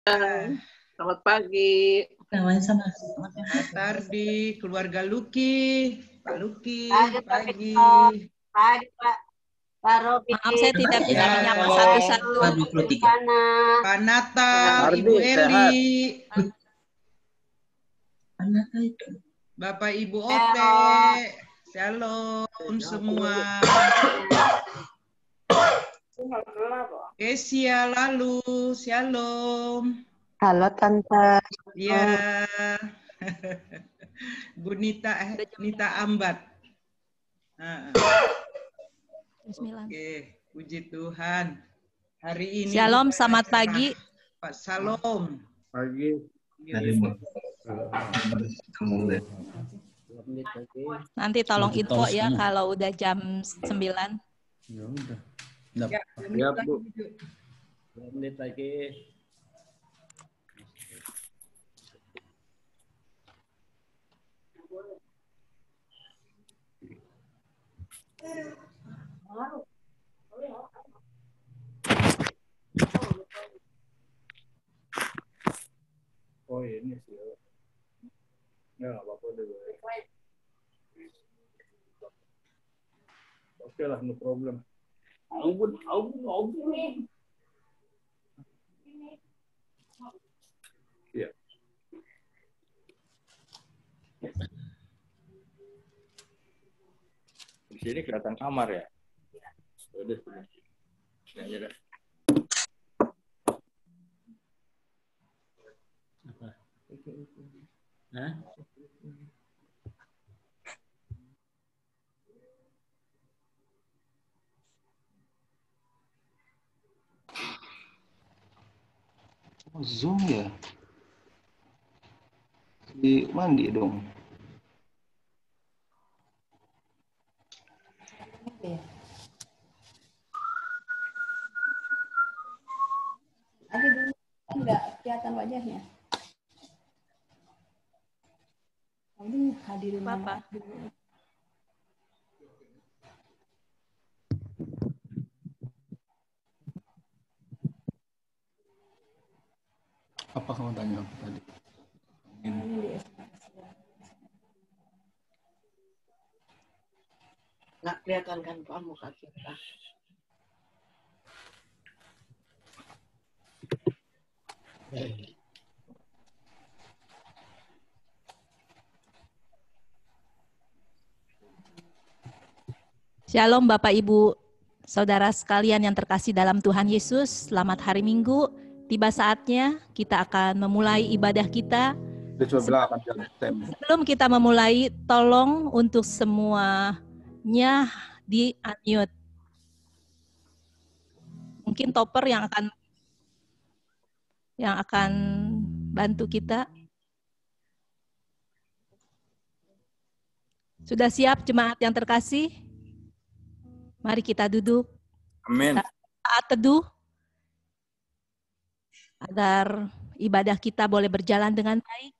Selamat pagi. Namanya sama. Selamat tardi, keluarga Luki. Pak Luki, pagi. Pagi, Pak Robi. Maaf, saya tidak bisa Ya. menyapa satu-satu. Pak Natal, Ibu Eli. Anaknya itu. Bapak Ibu Ote. Shalom semua. Kesia lalu, shalom. Halo Tante. Ya. Bu Nita Ambat. Oke, puji Tuhan. Hari ini Shalom, selamat pagi. Pak Salom. Pagi. Nanti tolong info ya kalau udah jam 9. Ya udah. Ya, Bu. 2 menit lagi. Oh ini sih. Ya nggak apa-apa dulu. Oke lah, no problem. Ampun. Iya. Di sini kelihatan kamar ya. Udah. Ya udah. Apa? Hah? Zoom ya? Di mandi dong. Ada dulu enggak kelihatan wajahnya. Ini hadirin Apa? Apa kamu tanya apa tadi? Nggak kelihatan kan Pak muka kita. Shalom Bapak Ibu, Saudara sekalian yang terkasih dalam Tuhan Yesus. Selamat hari Minggu. Tiba saatnya kita akan memulai ibadah kita. Sebelum kita memulai, tolong untuk semuanya di-unmute. Mungkin Topper yang akan bantu kita. Sudah siap jemaat yang terkasih? Mari kita duduk. Amin. Saat teduh agar ibadah kita boleh berjalan dengan baik.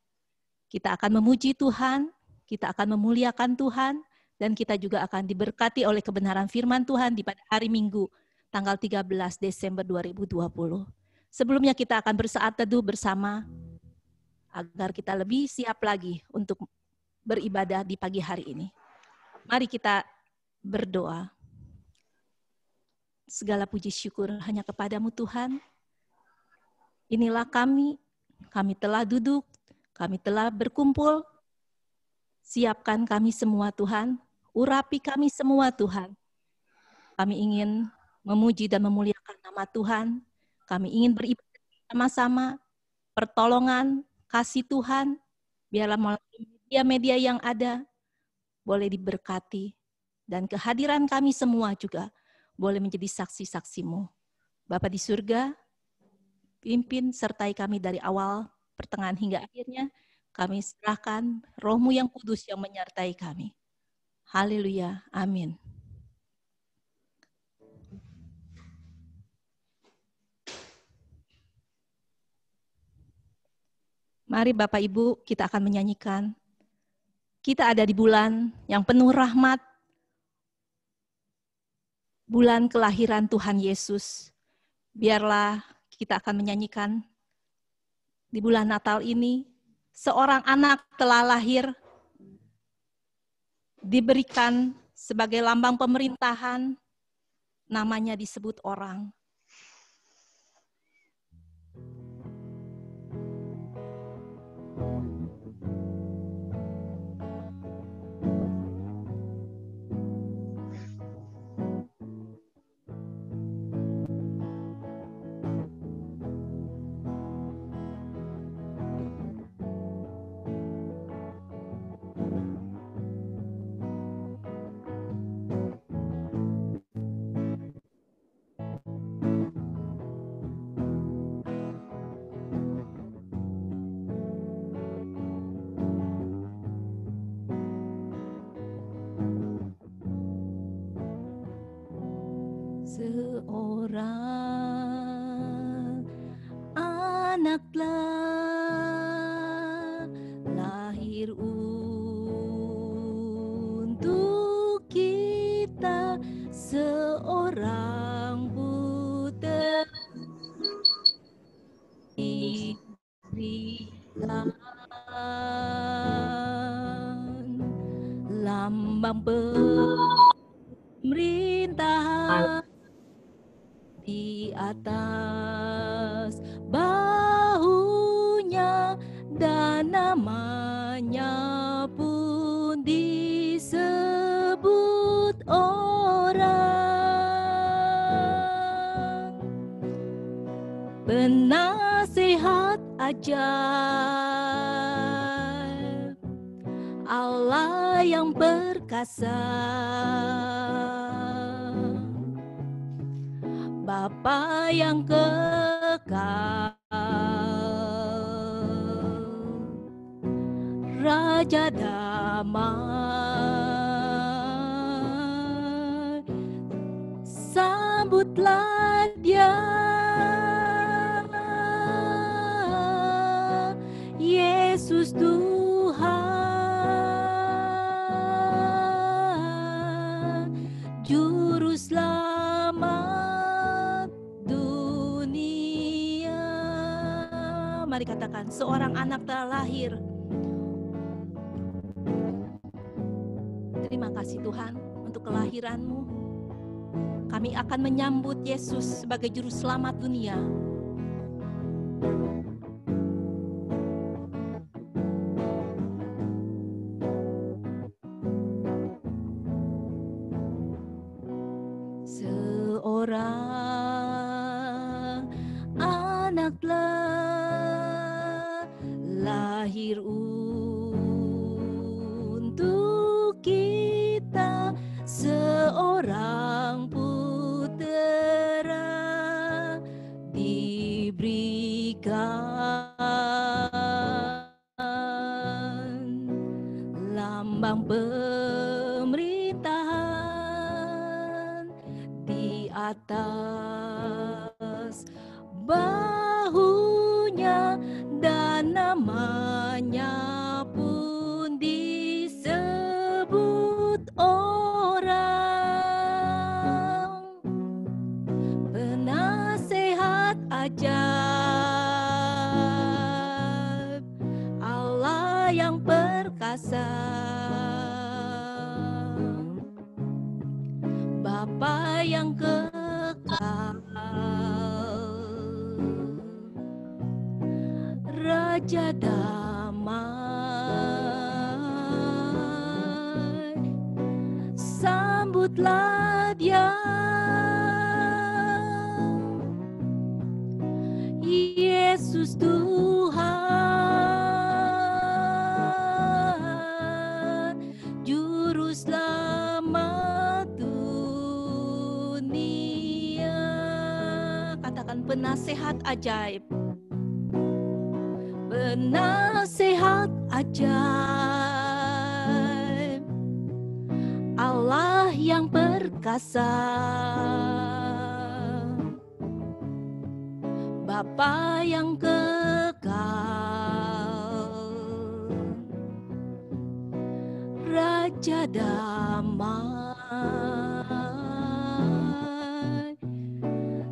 Kita akan memuji Tuhan, kita akan memuliakan Tuhan, dan kita juga akan diberkati oleh kebenaran firman Tuhan di pada hari Minggu, tanggal 13 Desember 2020. Sebelumnya kita akan bersaat teduh bersama agar kita lebih siap lagi untuk beribadah di pagi hari ini. Mari kita berdoa. Segala puji syukur hanya kepadamu Tuhan. Inilah kami telah duduk, kami telah berkumpul. Siapkan kami semua Tuhan, urapi kami semua Tuhan. Kami ingin memuji dan memuliakan nama Tuhan. Kami ingin beribadah sama-sama, pertolongan, kasih Tuhan, biarlah melalui media-media yang ada, boleh diberkati. Dan kehadiran kami semua juga boleh menjadi saksi-saksimu. Bapa di surga, pimpin sertai kami dari awal, pertengahan hingga akhirnya. Kami serahkan Roh-Mu yang kudus yang menyertai kami. Haleluya. Amin. Mari Bapak Ibu, kita akan menyanyikan. Kita ada di bulan yang penuh rahmat, bulan kelahiran Tuhan Yesus. Biarlah kita akan menyanyikan Di bulan Natal ini, seorang anak telah lahir, diberikan sebagai lambang pemerintahan, namanya disebut orang. Seorang anak telah lahir untuk kita, seorang putera diberikan lambang pemerintahan. Di atas bahunya dan namanya pun disebut orang. Penasehat ajaib, Allah yang perkasa, Bapa yang kekal, Raja damai, sambutlah Dia, Yesus Tuhan, Juru Selamat dunia. Mari katakan, seorang anak telah lahir. Terima kasih Tuhan untuk kelahiran-Mu. Kami akan menyambut Yesus sebagai Juru Selamat dunia. Seorang anak telah lahir untuk kita, seorang putera diberikan lambang pemerintahan. Di atas bahunya dan namanya pun disebut orang. Penasehat ajaib, Allah yang perkasa, Bapa yang kekal, Raja damai, sambutlah Dia, Yesus Tuhan, Juru Selamat dunia. Katakan, penasehat ajaib, penasehat ajaib, Allah yang perkasa, Bapa yang kekal, Raja damai,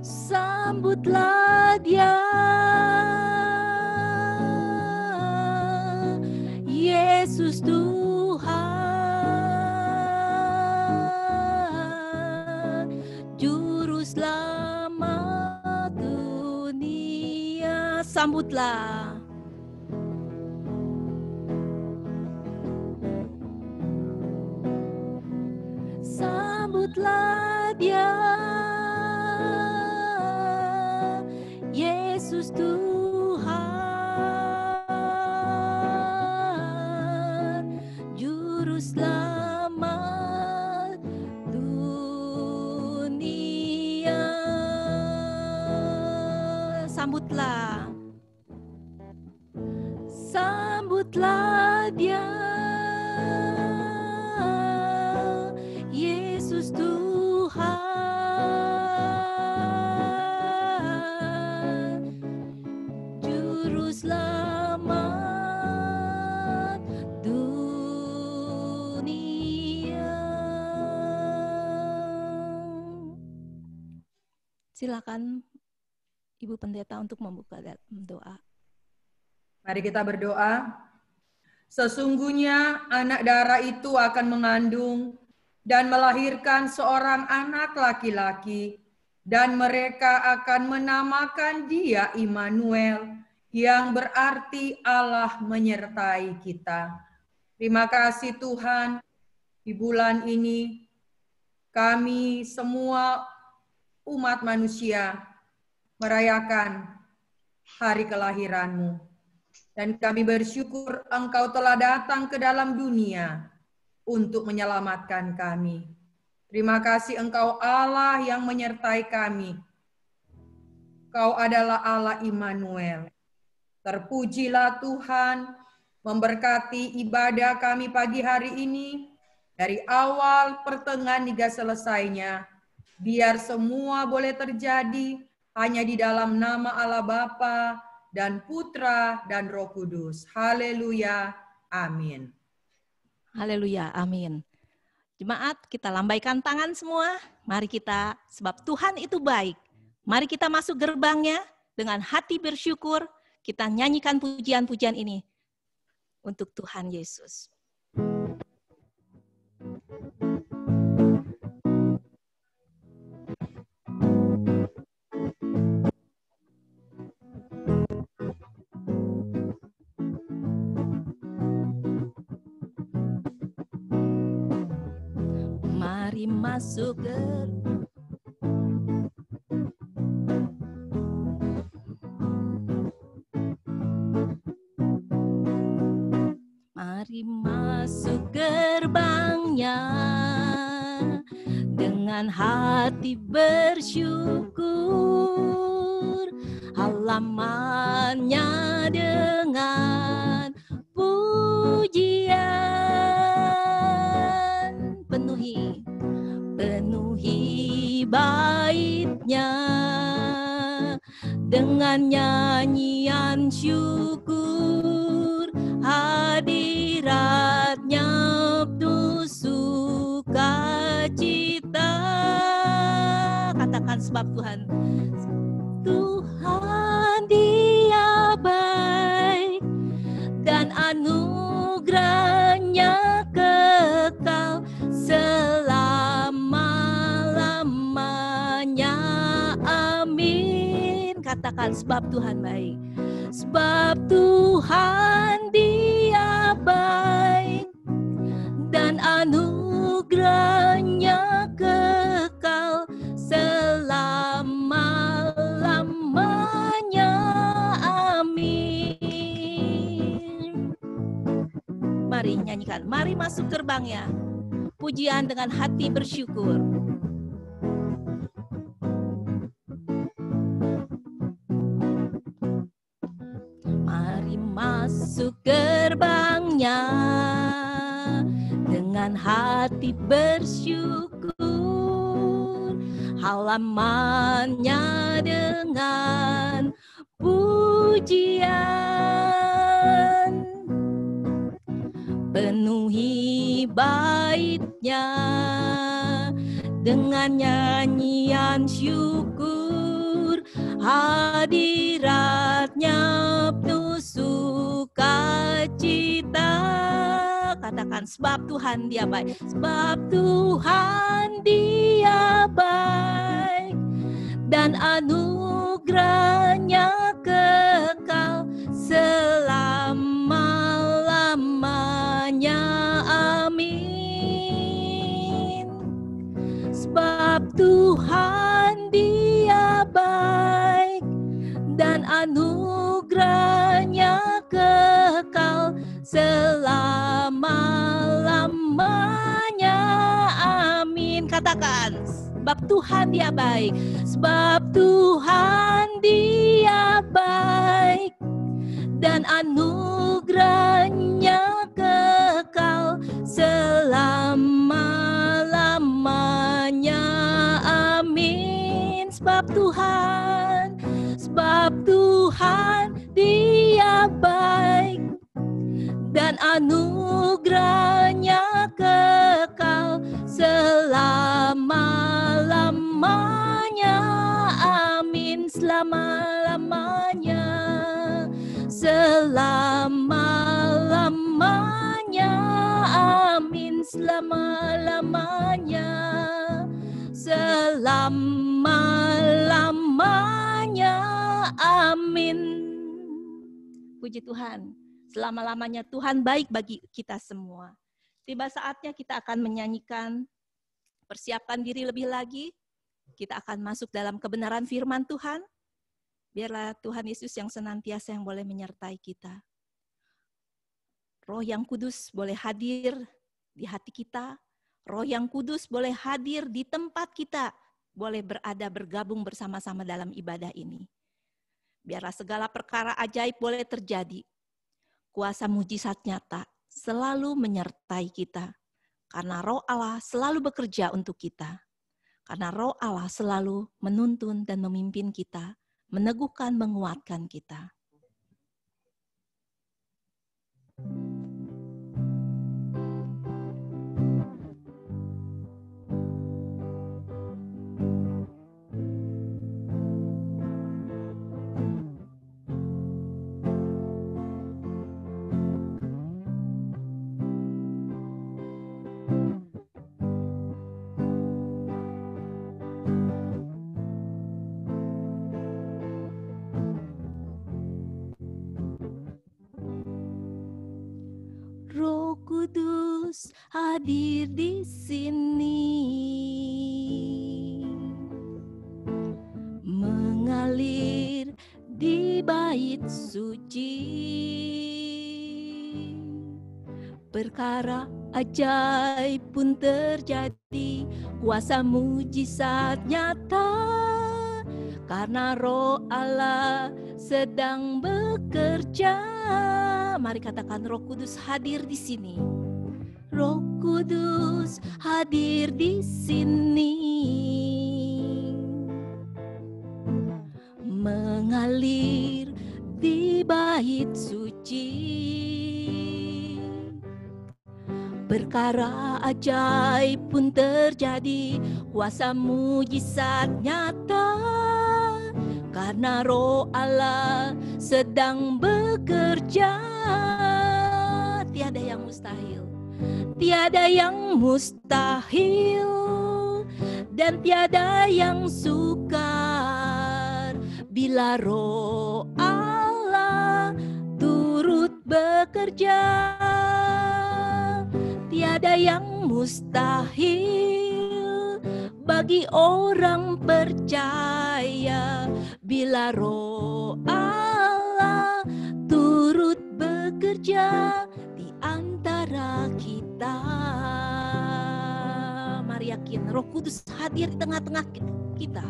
sambutlah Dia, Yesus Tuhan, Juru Selamat dunia. Sambutlah. Sambutlah Dia, Yesus Tuhan, Juru Selamat dunia. Sambutlah, sambutlah Dia, Yesus Tuhan, Juru Selamat dunia. Silakan Ibu Pendeta untuk membuka doa. Mari kita berdoa. Sesungguhnya anak darah itu akan mengandung dan melahirkan seorang anak laki-laki, dan mereka akan menamakan dia Immanuel, yang berarti Allah menyertai kita. Terima kasih Tuhan, di bulan ini kami semua umat manusia merayakan hari kelahiran-Mu. Dan kami bersyukur Engkau telah datang ke dalam dunia untuk menyelamatkan kami. Terima kasih Engkau Allah yang menyertai kami. Kau adalah Allah Immanuel. Terpujilah Tuhan, memberkati ibadah kami pagi hari ini, dari awal, pertengahan, hingga selesainya. Biar semua boleh terjadi hanya di dalam nama Allah Bapa dan Putra dan Roh Kudus. Haleluya. Amin. Haleluya, amin. Jemaat, kita lambaikan tangan semua. Mari kita, sebab Tuhan itu baik. Mari kita masuk gerbangnya dengan hati bersyukur. Kita nyanyikan pujian-pujian ini untuk Tuhan Yesus. Mari masuk Mari masuk gerbangnya dengan hati bersyukur, halamannya dengan pujian. Penuhi baitnya dengan nyanyian syukur, hadiratnya penuh sukacita. Katakan sebab Tuhan Dia baik dan anugerahnya kekal selama-lamanya. Amin. Katakan sebab Tuhan baik. Sebab Tuhan Dia baik dan anugerahnya kekal selama-lamanya. Amin. Mari nyanyikan, mari masuk gerbangnya. Pujian dengan hati bersyukur. Mari masuk gerbangnya dengan hati bersyukur, halamannya dengan pujian. Penuhi baitnya dengan nyanyian syukur, hadiratnya penuh sukacita. katakan, sebab Tuhan Dia baik. Sebab Tuhan Dia baik, dan anugerahnya kekal selama-lamanya. Amin. Sebab Tuhan Dia baik, dan anugerahnya kekal selama-lamanya. Amin. Katakan, sebab Tuhan Dia baik. Sebab Tuhan Dia baik, dan anugerahnya kekal selama-lamanya. Amin. Sebab Tuhan Dia baik, dan anugerahnya kekal selama-lamanya. Amin. Selama-lamanya, selama-lamanya. Amin. Selama-lamanya, selama-lamanya. Amin. Puji Tuhan, selama-lamanya Tuhan baik bagi kita semua. Tiba saatnya kita akan menyanyikan, persiapkan diri lebih lagi. Kita akan masuk dalam kebenaran firman Tuhan. Biarlah Tuhan Yesus yang senantiasa yang boleh menyertai kita. Roh yang kudus boleh hadir di hati kita. Roh yang kudus boleh hadir di tempat kita. Boleh bergabung bersama-sama dalam ibadah ini. Biarlah segala perkara ajaib boleh terjadi. Kuasa mujizat nyata selalu menyertai kita. Karena Roh Allah selalu bekerja untuk kita. Karena Roh Allah selalu menuntun dan memimpin kita, meneguhkan, menguatkan kita. Roh Kudus hadir di sini, mengalir di bait suci. Perkara ajaib pun terjadi, kuasa mujizat nyata, karena Roh Allah sedang bekerja. Mari katakan, Roh Kudus hadir di sini. Roh Kudus hadir di sini, mengalir di bait suci. Perkara ajaib pun terjadi, kuasa mujizat nyata, karena Roh Allah sedang bekerja. Tiada yang mustahil, tiada yang mustahil, dan tiada yang sukar bila Roh Allah turut bekerja. Tiada yang mustahil bagi orang percaya bila Roh Allah turut bekerja di antara kita. Mari yakin, Roh Kudus hadir di tengah-tengah kita.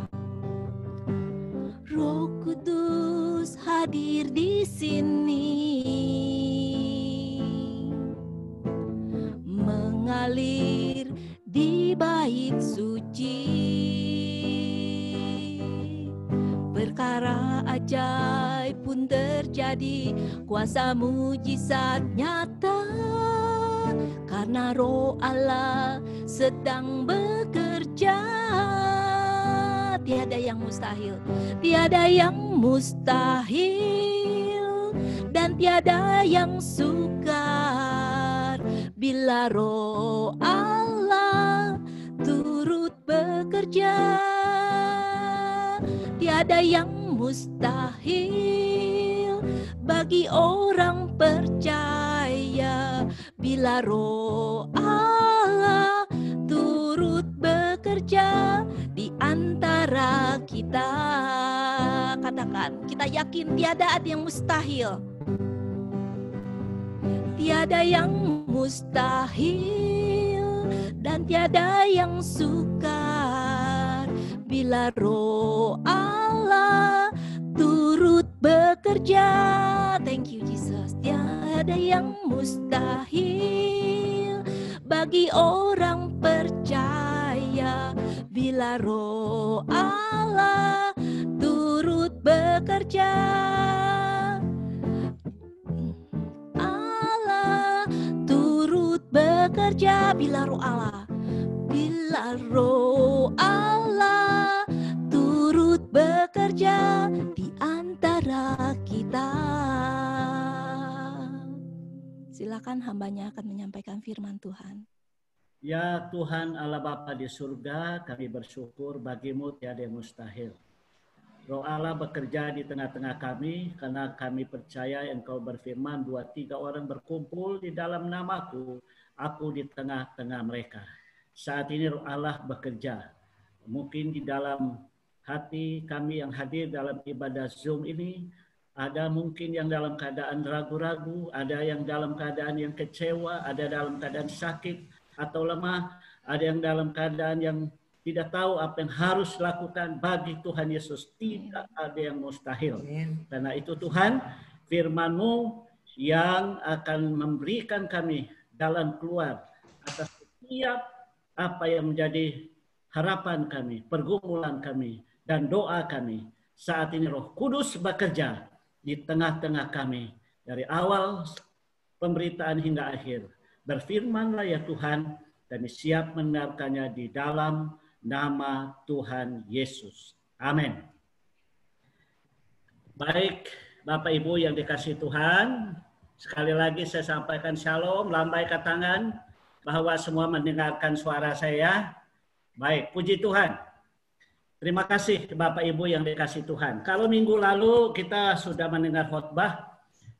Roh Kudus hadir di sini, mengalir di bait suci. Perkara ajaib pun terjadi, kuasa mujizat nyata, karena Roh Allah sedang bekerja. Tiada yang mustahil, tiada yang mustahil, dan tiada yang sukar bila Roh Allah turut bekerja. Tiada yang mustahil bagi orang percaya bila Roh Allah turut bekerja di antara kita. Katakan, kita yakin tiada ada yang mustahil. Tiada yang mustahil dan tiada yang sukar bila Roh Allah turut bekerja. Thank you Jesus. Tiada yang mustahil bagi orang percaya bila Roh Allah turut bekerja. Allah turut bekerja bila Roh Allah. Bila Roh Allah turut bekerja di antara kita. Silakan hambanya akan menyampaikan firman Tuhan. Ya Tuhan Allah Bapa di surga, kami bersyukur bagimu tiada yang mustahil. Roh Allah bekerja di tengah-tengah kami karena kami percaya Engkau berfirman 2-3 orang berkumpul di dalam namaku, aku di tengah-tengah mereka. Saat ini Roh Allah bekerja. Mungkin di dalam hati kami yang hadir dalam ibadah Zoom ini, ada mungkin yang dalam keadaan ragu-ragu, ada yang dalam keadaan yang kecewa, ada dalam keadaan sakit atau lemah, ada yang dalam keadaan yang tidak tahu apa yang harus lakukan. Bagi Tuhan Yesus tidak ada yang mustahil. Karena itu Tuhan, firman-Mu yang akan memberikan kami jalan keluar atas setiap apa yang menjadi harapan kami, pergumulan kami, dan doa kami. Saat ini Roh Kudus bekerja di tengah-tengah kami dari awal pemberitaan hingga akhir. Berfirmanlah ya Tuhan, kami siap mendengarkannya di dalam nama Tuhan Yesus. Amin. Baik, Bapak Ibu yang dikasihi Tuhan, sekali lagi saya sampaikan shalom, lambaikan tangan bahwa semua mendengarkan suara saya. Baik, puji Tuhan. Terima kasih Bapak Ibu yang dikasihi Tuhan. Kalau minggu lalu kita sudah mendengar khotbah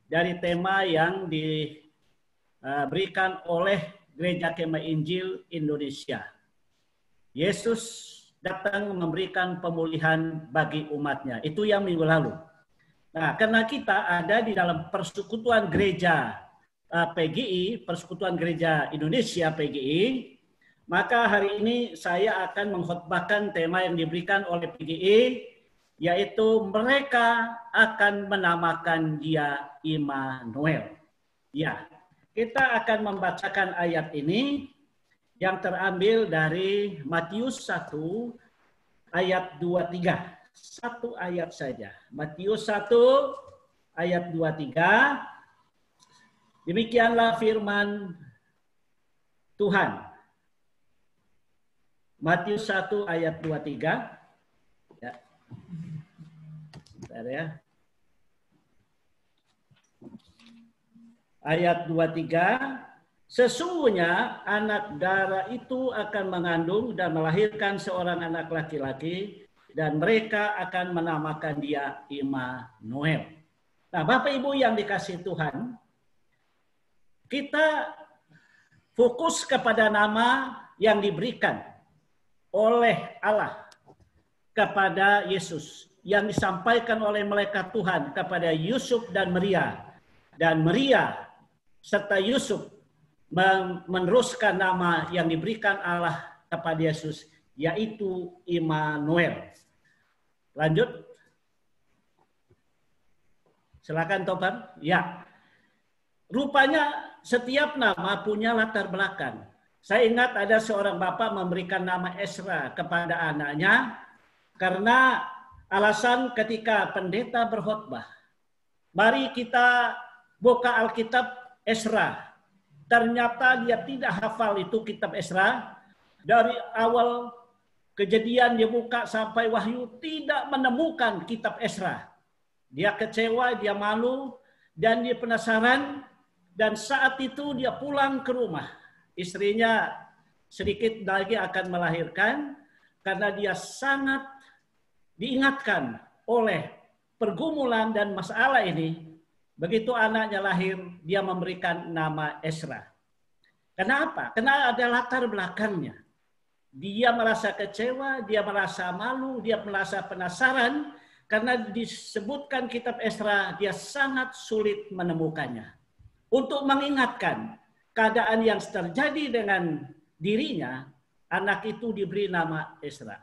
dari tema yang diberikan oleh Gereja Kemah Injil Indonesia. Yesus datang memberikan pemulihan bagi umatnya. Itu yang minggu lalu. Nah, karena kita ada di dalam persekutuan gereja PGI, Persekutuan Gereja Indonesia PGI, maka hari ini saya akan mengkhotbahkan tema yang diberikan oleh PGI, yaitu mereka akan menamakan Dia Immanuel. Ya, kita akan membacakan ayat ini yang terambil dari Matius 1 ayat 23. Satu ayat saja. Matius 1 ayat 23. Demikianlah firman Tuhan. Matius 1 ayat 23. Ya. Bentar ya. Ayat 23. Sesungguhnya anak darah itu akan mengandung dan melahirkan seorang anak laki-laki, dan mereka akan menamakan dia Immanuel. Nah, Bapak Ibu yang dikasihi Tuhan, kita fokus kepada nama yang diberikan oleh Allah kepada Yesus, yang disampaikan oleh malaikat Tuhan kepada Yusuf dan Maria. Dan Maria serta Yusuf meneruskan nama yang diberikan Allah kepada Yesus, yaitu Immanuel. Lanjut. Silakan Topan. Ya. Rupanya setiap nama punya latar belakang. Saya ingat ada seorang bapak memberikan nama Ezra kepada anaknya karena alasan ketika pendeta berkhotbah. Mari kita buka Alkitab Ezra. Ternyata dia tidak hafal itu kitab Ezra. Dari awal Kejadian dia buka sampai Wahyu tidak menemukan kitab Ezra. Dia kecewa, dia malu, dan dia penasaran Dan saat itu dia pulang ke rumah. Istrinya sedikit lagi akan melahirkan karena dia sangat diingatkan oleh pergumulan dan masalah ini. Begitu anaknya lahir, dia memberikan nama Ezra. Kenapa? Karena ada latar belakangnya. Dia merasa kecewa, dia merasa malu, dia merasa penasaran karena disebutkan kitab Ezra dia sangat sulit menemukannya. Untuk mengingatkan keadaan yang terjadi dengan dirinya, anak itu diberi nama Ezra.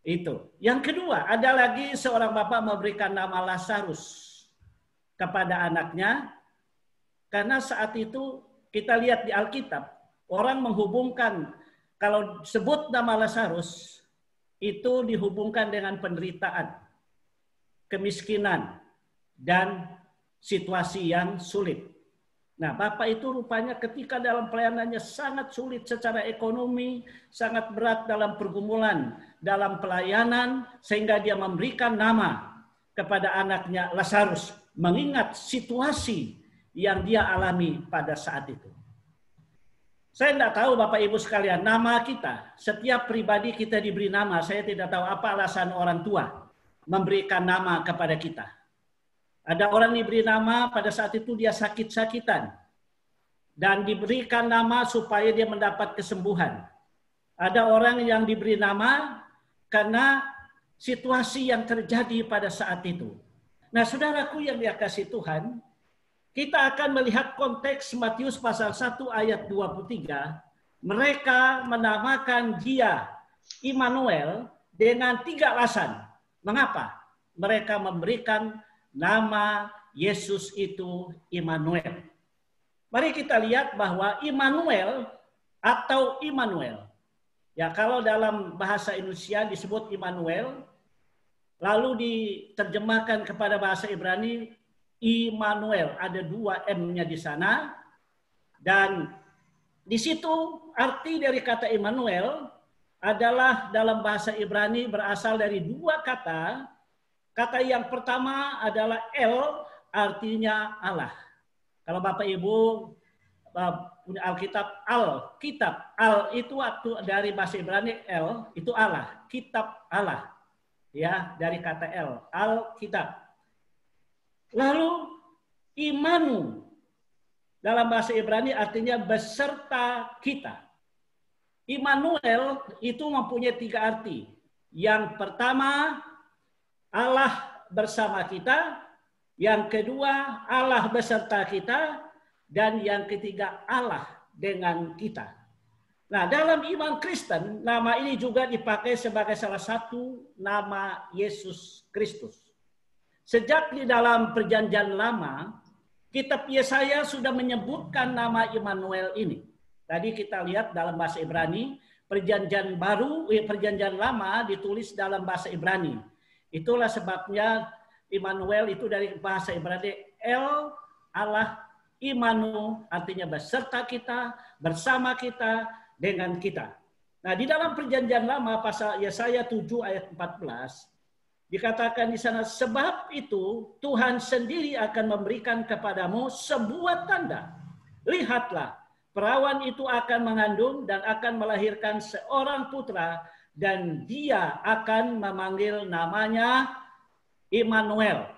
Itu. Yang kedua, ada lagi seorang bapak memberikan nama Lazarus kepada anaknya, karena saat itu kita lihat di Alkitab, orang menghubungkan, kalau sebut nama Lazarus, itu dihubungkan dengan penderitaan, kemiskinan, dan situasi yang sulit. Nah, bapak itu rupanya ketika dalam pelayanannya sangat sulit secara ekonomi, sangat berat dalam pergumulan, dalam pelayanan, sehingga dia memberikan nama kepada anaknya Lazarus, mengingat situasi yang dia alami pada saat itu. Saya tidak tahu Bapak Ibu sekalian, nama kita, setiap pribadi kita diberi nama, saya tidak tahu apa alasan orang tua memberikan nama kepada kita. Ada orang diberi nama pada saat itu dia sakit-sakitan dan diberikan nama supaya dia mendapat kesembuhan. Ada orang yang diberi nama karena situasi yang terjadi pada saat itu. Nah, saudaraku yang dikasihi Tuhan, kita akan melihat konteks Matius pasal 1 ayat 23. Mereka menamakan dia Immanuel dengan 3 alasan. Mengapa? Mereka memberikan nama Yesus itu Immanuel. Mari kita lihat bahwa Immanuel atau Immanuel. Ya, kalau dalam bahasa Indonesia disebut Immanuel, lalu diterjemahkan kepada bahasa Ibrani Immanuel, ada 2 M-nya di sana, dan di situ arti dari kata Immanuel adalah dalam bahasa Ibrani berasal dari 2 kata. Kata yang pertama adalah El, artinya Allah. Kalau Bapak Ibu punya Alkitab, Alkitab, Al itu waktu dari bahasa Ibrani El itu Allah, kitab Allah, ya dari kata El, Alkitab. Lalu Imanu dalam bahasa Ibrani artinya beserta kita. Immanuel itu mempunyai 3 arti. Yang pertama, Allah bersama kita. Yang kedua, Allah beserta kita. Dan yang ketiga, Allah dengan kita. Nah, dalam iman Kristen, nama ini juga dipakai sebagai salah satu nama Yesus Kristus. Sejak di dalam Perjanjian Lama, kitab Yesaya sudah menyebutkan nama Immanuel ini. Tadi kita lihat dalam bahasa Ibrani, Perjanjian Baru, Perjanjian Lama ditulis dalam bahasa Ibrani. Itulah sebabnya Immanuel itu dari bahasa Ibrani El, Allah, Imanu artinya beserta kita, bersama kita, dengan kita. Nah, di dalam Perjanjian Lama pasal Yesaya 7 ayat 14 dikatakan di sana, sebab itu Tuhan sendiri akan memberikan kepadamu sebuah tanda. Lihatlah, perawan itu akan mengandung dan akan melahirkan seorang putra, dan dia akan memanggil namanya Immanuel.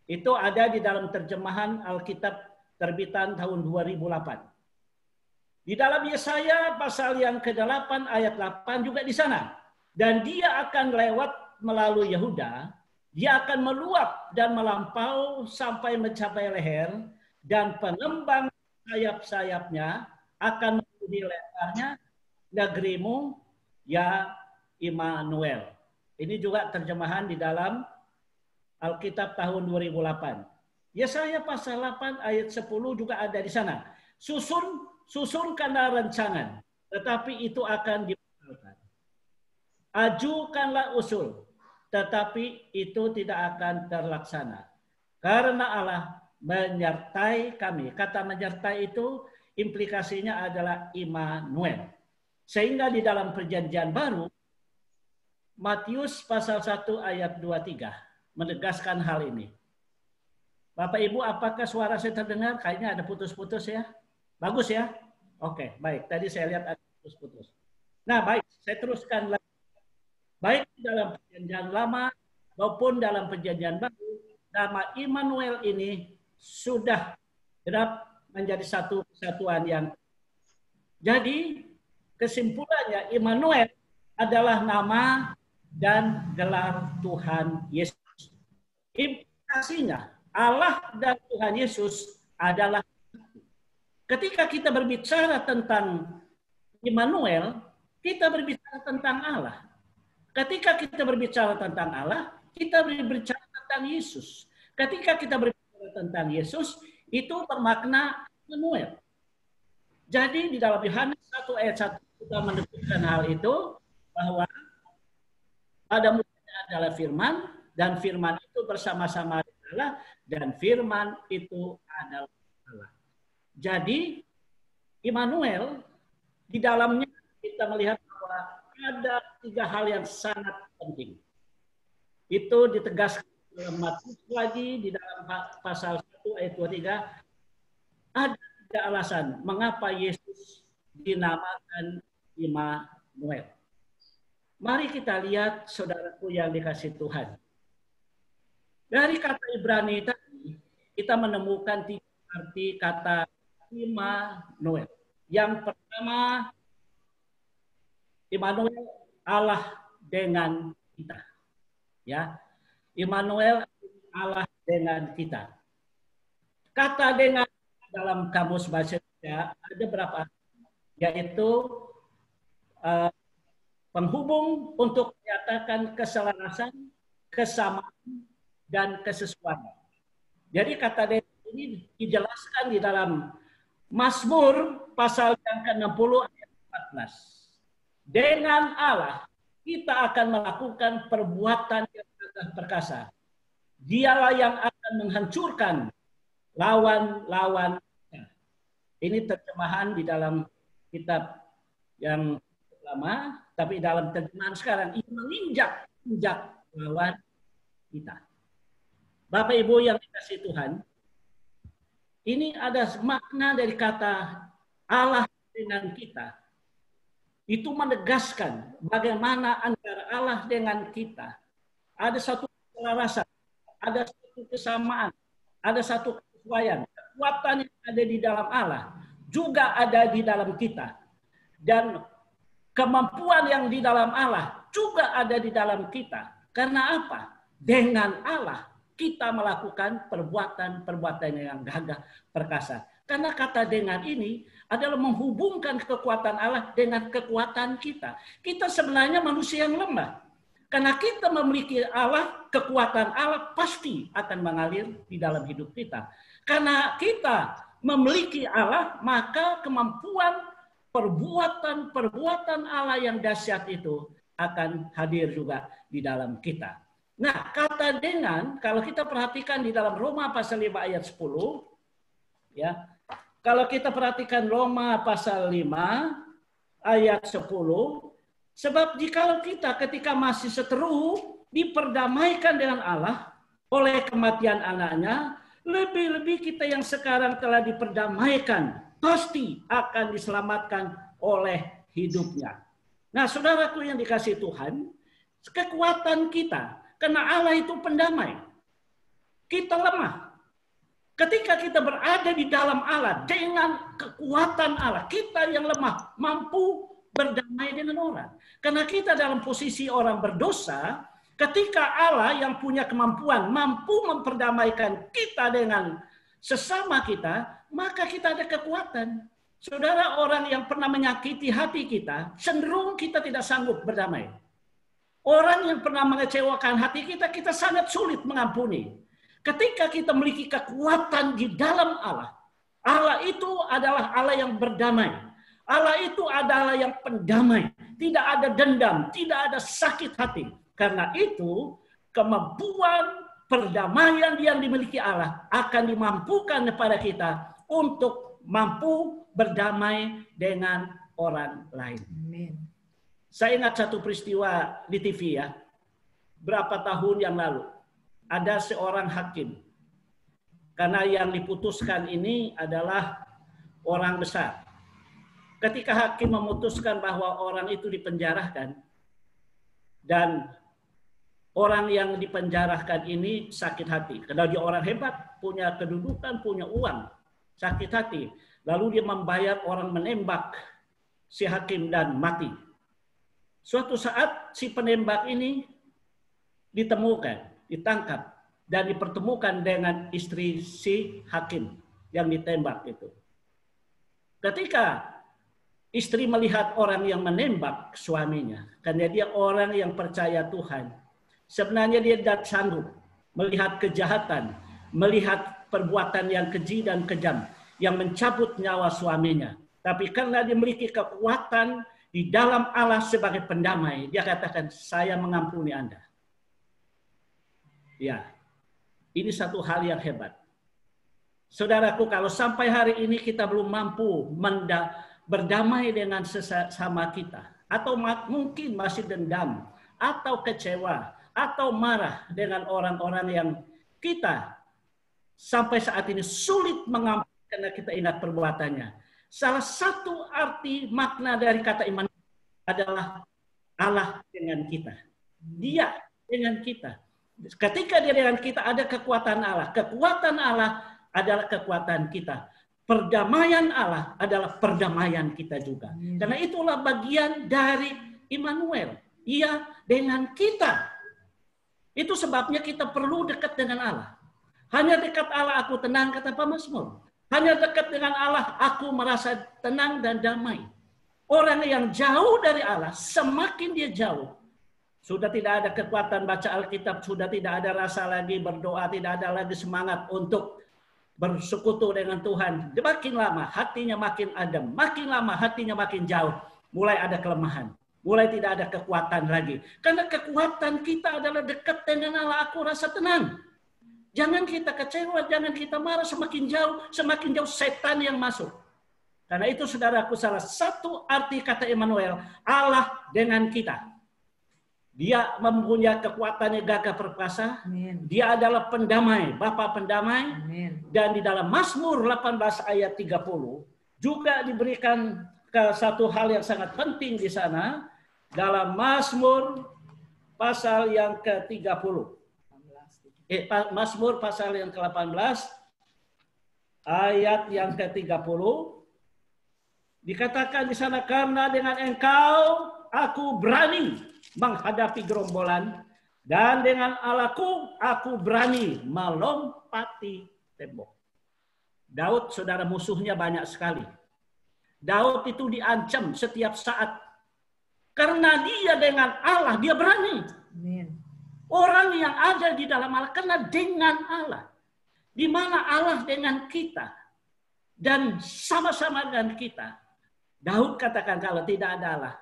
Itu ada di dalam terjemahan Alkitab terbitan tahun 2008. Di dalam Yesaya pasal yang ke-8 ayat 8 juga di sana. Dan dia akan lewat melalui Yehuda, dia akan meluap dan melampau sampai mencapai leher, dan pengembang sayap-sayapnya akan memenuhi lebarnya negerimu, ya Immanuel. Ini juga terjemahan di dalam Alkitab tahun 2008. Yesaya pasal 8 ayat 10 juga ada di sana. Susunkanlah rancangan, tetapi itu akan dibatalkan. Ajukanlah usul, tetapi itu tidak akan terlaksana. Karena Allah menyertai kami. Kata menyertai itu implikasinya adalah Immanuel. Sehingga di dalam Perjanjian Baru, Matius pasal 1 ayat 23 menegaskan hal ini. Bapak Ibu, apakah suara saya terdengar? Kayaknya ada putus-putus ya. Bagus ya? Oke, baik. Tadi saya lihat ada putus-putus. Nah, baik. Saya teruskan lagi. Baik dalam perjanjian lama maupun dalam perjanjian baru, nama Immanuel ini sudah menjadi satu kesatuan yang. Jadi kesimpulannya Immanuel adalah nama dan gelar Tuhan Yesus. Implikasinya Allah dan Tuhan Yesus adalah. Ketika kita berbicara tentang Immanuel, kita berbicara tentang Allah. Ketika kita berbicara tentang Allah, kita berbicara tentang Yesus. Ketika kita berbicara tentang Yesus, itu bermakna Immanuel. Jadi di dalam Yohanes 1 ayat 1 kita menemukan hal itu, bahwa pada mulanya adalah firman, dan firman itu bersama-sama Allah, dan firman itu adalah Allah. Jadi Immanuel, di dalamnya kita melihat bahwa ada 3 hal yang sangat penting. Itu ditegaskan dalam Matius lagi, di dalam pasal 1 ayat 23, ada 3 alasan mengapa Yesus dinamakan Immanuel. Mari kita lihat, saudaraku yang dikasihi Tuhan. Dari kata Ibrani tadi, kita menemukan 3 arti kata Immanuel. Yang pertama, Immanuel, Allah dengan kita. Ya, Immanuel, Allah dengan kita. Kata dengan dalam kamus bahasa Indonesia ada berapa? Yaitu penghubung untuk menyatakan keselarasan, kesamaan, dan kesesuaian. Jadi kata dengan ini dijelaskan di dalam Mazmur pasal yang ke-60 ayat 14. Dengan Allah kita akan melakukan perbuatan yang perkasa. Dialah yang akan menghancurkan lawan-lawan. Ini terjemahan di dalam kitab yang lama, tapi dalam terjemahan sekarang ini menginjak lawan kita. Bapak Ibu yang dikasihi Tuhan, ini ada makna dari kata Allah dengan kita. Itu menegaskan bagaimana antara Allah dengan kita ada satu keselarasan, ada satu kesamaan, ada satu kesesuaian. Kekuatan yang ada di dalam Allah juga ada di dalam kita. Dan kemampuan yang di dalam Allah juga ada di dalam kita. Karena apa? Dengan Allah kita melakukan perbuatan-perbuatan yang gagah perkasa. Karena kata dengan ini adalah menghubungkan kekuatan Allah dengan kekuatan kita. Kita sebenarnya manusia yang lemah. Karena kita memiliki Allah, kekuatan Allah pasti akan mengalir di dalam hidup kita. Karena kita memiliki Allah, maka kemampuan perbuatan Allah yang dahsyat itu akan hadir juga di dalam kita. Nah, kata dengan, kalau kita perhatikan di dalam Roma pasal 5 ayat 10, ya, kalau kita perhatikan Roma pasal 5 ayat 10, sebab jikalau kita ketika masih seteru diperdamaikan dengan Allah oleh kematian anaknya, lebih-lebih kita yang sekarang telah diperdamaikan pasti akan diselamatkan oleh hidupnya. Nah, saudaraku yang dikasihi Tuhan, kekuatan kita, karena Allah itu pendamai. Kita lemah. Ketika kita berada di dalam Allah, dengan kekuatan Allah, kita yang lemah mampu berdamai dengan orang. Karena kita dalam posisi orang berdosa, ketika Allah yang punya kemampuan mampu memperdamaikan kita dengan sesama kita, maka kita ada kekuatan. Saudara, orang yang pernah menyakiti hati kita, cenderung kita tidak sanggup berdamai. Orang yang pernah mengecewakan hati kita, kita sangat sulit mengampuni. Ketika kita memiliki kekuatan di dalam Allah, Allah itu adalah Allah yang berdamai. Allah itu adalah yang pendamai. Tidak ada dendam, tidak ada sakit hati. Karena itu, kemampuan perdamaian yang dimiliki Allah akan dimampukan kepada kita untuk mampu berdamai dengan orang lain. Amin. Saya ingat satu peristiwa di TV ya, berapa tahun yang lalu. Ada seorang hakim. Karena yang diputuskan ini adalah orang besar. Ketika hakim memutuskan bahwa orang itu dipenjarakan, dan orang yang dipenjarakan ini sakit hati. Karena dia orang hebat, punya kedudukan, punya uang, sakit hati. Lalu dia membayar orang menembak si hakim dan mati. Suatu saat si penembak ini ditemukan, ditangkap, dan dipertemukan dengan istri si hakim yang ditembak itu. Ketika istri melihat orang yang menembak suaminya, karena dia orang yang percaya Tuhan, sebenarnya dia tidak sanggup melihat kejahatan, melihat perbuatan yang keji dan kejam, yang mencabut nyawa suaminya. Tapi karena dia memiliki kekuatan di dalam Allah sebagai pendamai, dia katakan, saya mengampuni Anda. Ya, ini satu hal yang hebat. Saudaraku, kalau sampai hari ini kita belum mampu berdamai dengan sesama kita, atau mungkin masih dendam, atau kecewa, atau marah dengan orang-orang yang kita sampai saat ini sulit mengampuni karena kita ingat perbuatannya. Salah satu arti makna dari kata iman adalah Allah dengan kita. Dia dengan kita. Ketika dia dengan kita ada kekuatan Allah. Kekuatan Allah adalah kekuatan kita. Perdamaian Allah adalah perdamaian kita juga. Karena itulah bagian dari Immanuel. Ia dengan kita. Itu sebabnya kita perlu dekat dengan Allah. Hanya dekat Allah aku tenang, kata pemazmur. Hanya dekat dengan Allah aku merasa tenang dan damai. Orang yang jauh dari Allah, semakin dia jauh, sudah tidak ada kekuatan baca Alkitab, sudah tidak ada rasa lagi berdoa, tidak ada lagi semangat untuk bersekutu dengan Tuhan. Makin lama hatinya makin adem, makin lama hatinya makin jauh. Mulai ada kelemahan, mulai tidak ada kekuatan lagi. Karena kekuatan kita adalah dekat dengan Allah, aku rasa tenang. Jangan kita kecewa, jangan kita marah, semakin jauh setan yang masuk. Karena itu saudaraku, salah satu arti kata Immanuel, Allah dengan kita. Dia mempunyai kekuatan yang gagah perkasa. Amin. Dia adalah pendamai, Bapa pendamai. Amin. Dan di dalam Mazmur 18 ayat 30 juga diberikan ke satu hal yang sangat penting di sana. Dalam Mazmur pasal yang ke-30. Mazmur pasal yang ke-18 ayat yang ke-30 dikatakan di sana, karena dengan Engkau aku berani menghadapi gerombolan, dan dengan Allahku aku berani melompati tembok. Daud, saudara, musuhnya banyak sekali. Daud itu diancam setiap saat. Karena dia dengan Allah, dia berani. Amin. Orang yang ada di dalam Allah, karena dengan Allah. Di mana Allah dengan kita. Dan sama-sama dengan kita. Daud katakan, kalau tidak ada Allah,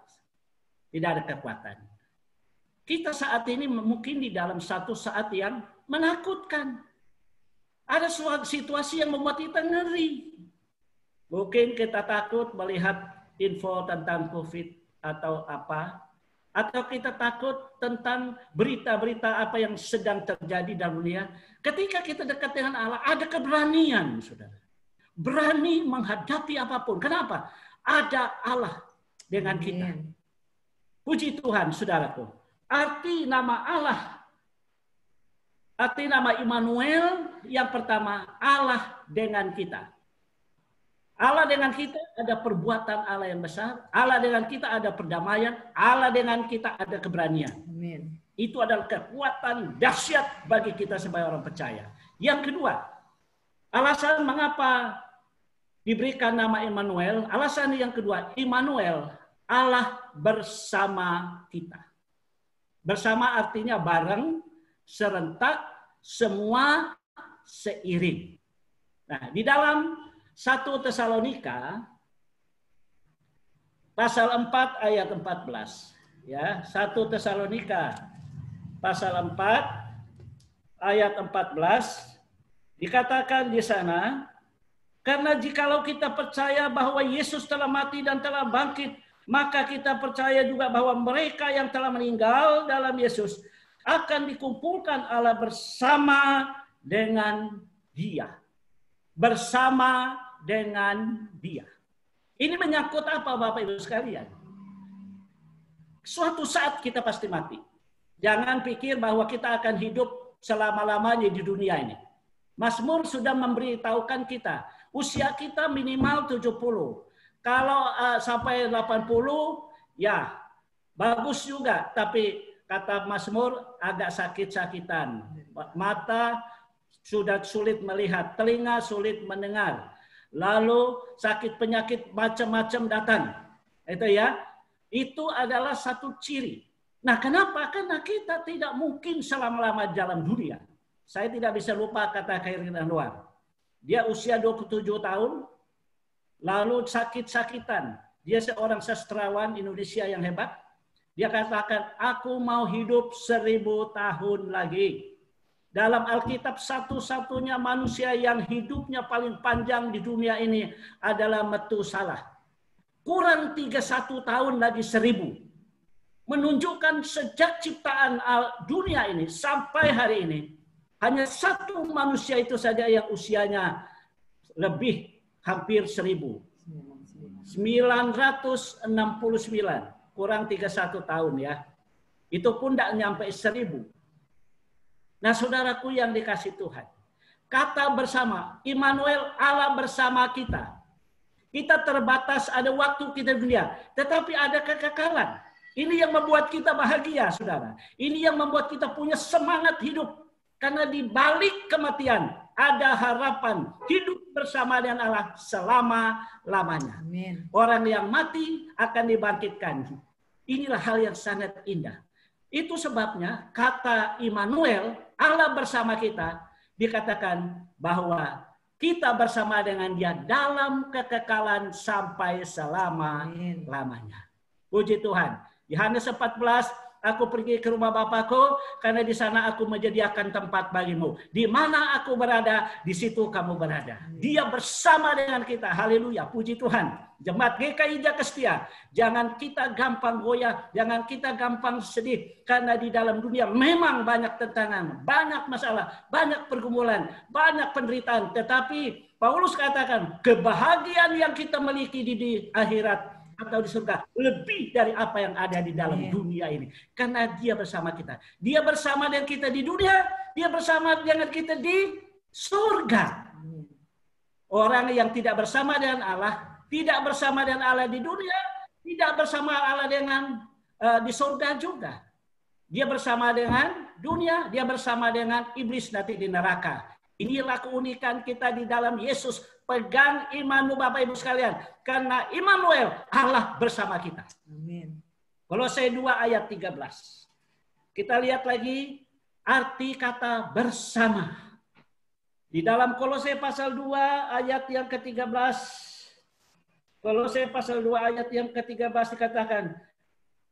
tidak ada kekuatan. Kita saat ini mungkin di dalam satu saat yang menakutkan. Ada suatu situasi yang membuat kita ngeri. Mungkin kita takut melihat info tentang COVID atau apa. Atau kita takut tentang berita-berita apa yang sedang terjadi dalam dunia. Ketika kita dekat dengan Allah, ada keberanian, saudara. Berani menghadapi apapun. Kenapa? Ada Allah dengan kita. Puji Tuhan, saudaraku. Arti nama Allah, arti nama Immanuel, yang pertama, Allah dengan kita. Allah dengan kita ada perbuatan Allah yang besar. Allah dengan kita ada perdamaian. Allah dengan kita ada keberanian. Amin. Itu adalah kekuatan dahsyat bagi kita sebagai orang percaya. Yang kedua, alasan mengapa diberikan nama Immanuel. Alasan yang kedua, Immanuel, Allah bersama kita. Bersama artinya bareng, serentak, semua seiring. Nah, di dalam 1 Tesalonika pasal 4 ayat 14, ya, 1 Tesalonika pasal 4 ayat 14 dikatakan di sana, karena jikalau kita percaya bahwa Yesus telah mati dan telah bangkit, maka kita percaya juga bahwa mereka yang telah meninggal dalam Yesus akan dikumpulkan Allah bersama dengan Dia. bersama dengan Dia. Ini menyangkut apa Bapak Ibu sekalian? Suatu saat kita pasti mati. Jangan pikir bahwa kita akan hidup selama-lamanya di dunia ini. Mazmur sudah memberitahukan kita, usia kita minimal 70. Kalau sampai 80, ya bagus juga. Tapi kata Mazmur agak sakit-sakitan. Mata sudah sulit melihat, telinga sulit mendengar. Lalu sakit penyakit macam-macam datang. Itu ya. Itu adalah satu ciri. Nah, kenapa? Karena kita tidak mungkin selama-lama dalam dunia. Saya tidak bisa lupa kata Khairuddin Anwar. Dia usia 27 tahun, lalu sakit-sakitan. Dia seorang sastrawan Indonesia yang hebat. Dia katakan, aku mau hidup 1000 tahun lagi. Dalam Alkitab satu-satunya manusia yang hidupnya paling panjang di dunia ini adalah Metusalah. Kurang 31 tahun lagi 1000. Menunjukkan sejak ciptaan dunia ini sampai hari ini, hanya satu manusia itu saja yang usianya lebih hampir 1000. 969. Kurang 31 tahun ya. Itu pun tidak nyampe 1000. Nah, saudaraku yang dikasih Tuhan, kata bersama, Immanuel, Allah bersama kita. Kita terbatas, ada waktu kita di dunia, tetapi ada kekekalan. Ini yang membuat kita bahagia, saudara. Ini yang membuat kita punya semangat hidup. Karena di balik kematian ada harapan hidup bersama dengan Allah selama-lamanya. Amin. Orang yang mati akan dibangkitkan. Inilah hal yang sangat indah. Itu sebabnya kata Immanuel, Allah bersama kita, dikatakan bahwa kita bersama dengan Dia dalam kekekalan sampai selama-lamanya. Puji Tuhan. Yohanes 14, aku pergi ke rumah Bapakku, karena di sana aku menyediakan tempat bagimu. Di mana aku berada, di situ kamu berada. Dia bersama dengan kita. Haleluya, puji Tuhan. Jemaat GKI Jakastia, jangan kita gampang goyah, jangan kita gampang sedih. Karena di dalam dunia memang banyak tantangan, banyak masalah, banyak pergumulan, banyak penderitaan. Tetapi Paulus katakan, kebahagiaan yang kita miliki di akhirat atau di surga lebih dari apa yang ada di dalam dunia ini. Karena Dia bersama kita. Dia bersama dengan kita di dunia, Dia bersama dengan kita di surga. Orang yang tidak bersama dengan Allah, tidak bersama dengan Allah di dunia, tidak bersama Allah dengan di surga juga. Dia bersama dengan dunia, dia bersama dengan iblis nanti di neraka. Inilah keunikan kita di dalam Yesus. Pegang imanmu Bapak Ibu sekalian. Karena Immanuel, Allah bersama kita. Amin. Kolose 2 ayat 13. Kita lihat lagi arti kata bersama. Di dalam Kolose pasal 2 ayat yang ke-13. Kolose pasal 2 ayat yang ke-13 dikatakan,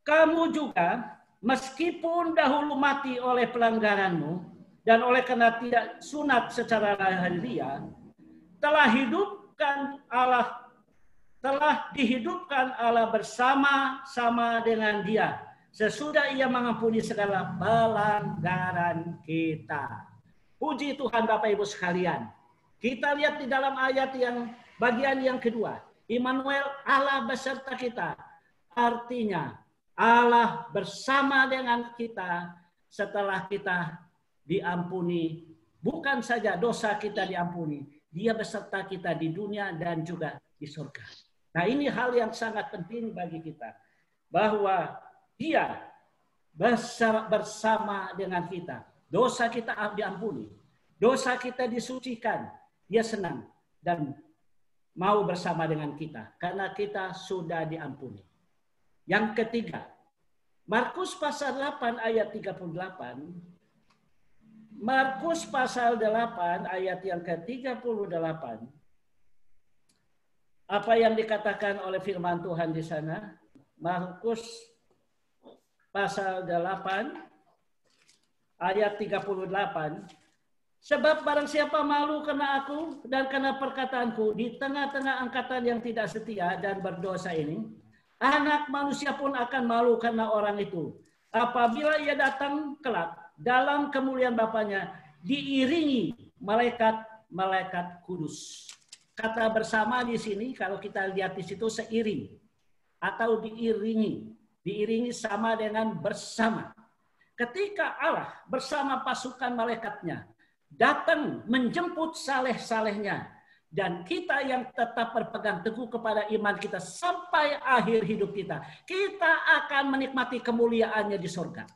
kamu juga meskipun dahulu mati oleh pelanggaranmu dan oleh karena tidak sunat secara lahiriah, telah dihidupkan Allah bersama-sama dengan Dia sesudah Ia mengampuni segala pelanggaran kita. Puji Tuhan Bapak Ibu sekalian. Kita lihat di dalam ayat yang bagian yang kedua. Immanuel, Allah beserta kita. Artinya Allah bersama dengan kita setelah kita diampuni. Bukan saja dosa kita diampuni. Dia beserta kita di dunia dan juga di surga. Nah, ini hal yang sangat penting bagi kita. Bahwa Dia bersama dengan kita. Dosa kita diampuni. Dosa kita disucikan. Dia senang dan mau bersama dengan kita. Karena kita sudah diampuni. Yang ketiga, Markus pasal 8 ayat 38. Markus pasal 8 ayat yang ke-38. Apa yang dikatakan oleh firman Tuhan di sana? Markus pasal 8 ayat 38. Sebab barang siapa malu karena aku dan karena perkataanku di tengah-tengah angkatan yang tidak setia dan berdosa ini, anak manusia pun akan malu karena orang itu. Apabila ia datang kelak dalam kemuliaan Bapaknya, diiringi malaikat malaikat kudus. Kata bersama di sini kalau kita lihat di situ seiring atau diiringi sama dengan bersama. Ketika Allah bersama pasukan malaikatnya datang menjemput saleh-salehnya, dan kita yang tetap berpegang teguh kepada iman kita sampai akhir hidup kita, kita akan menikmati kemuliaannya di surga.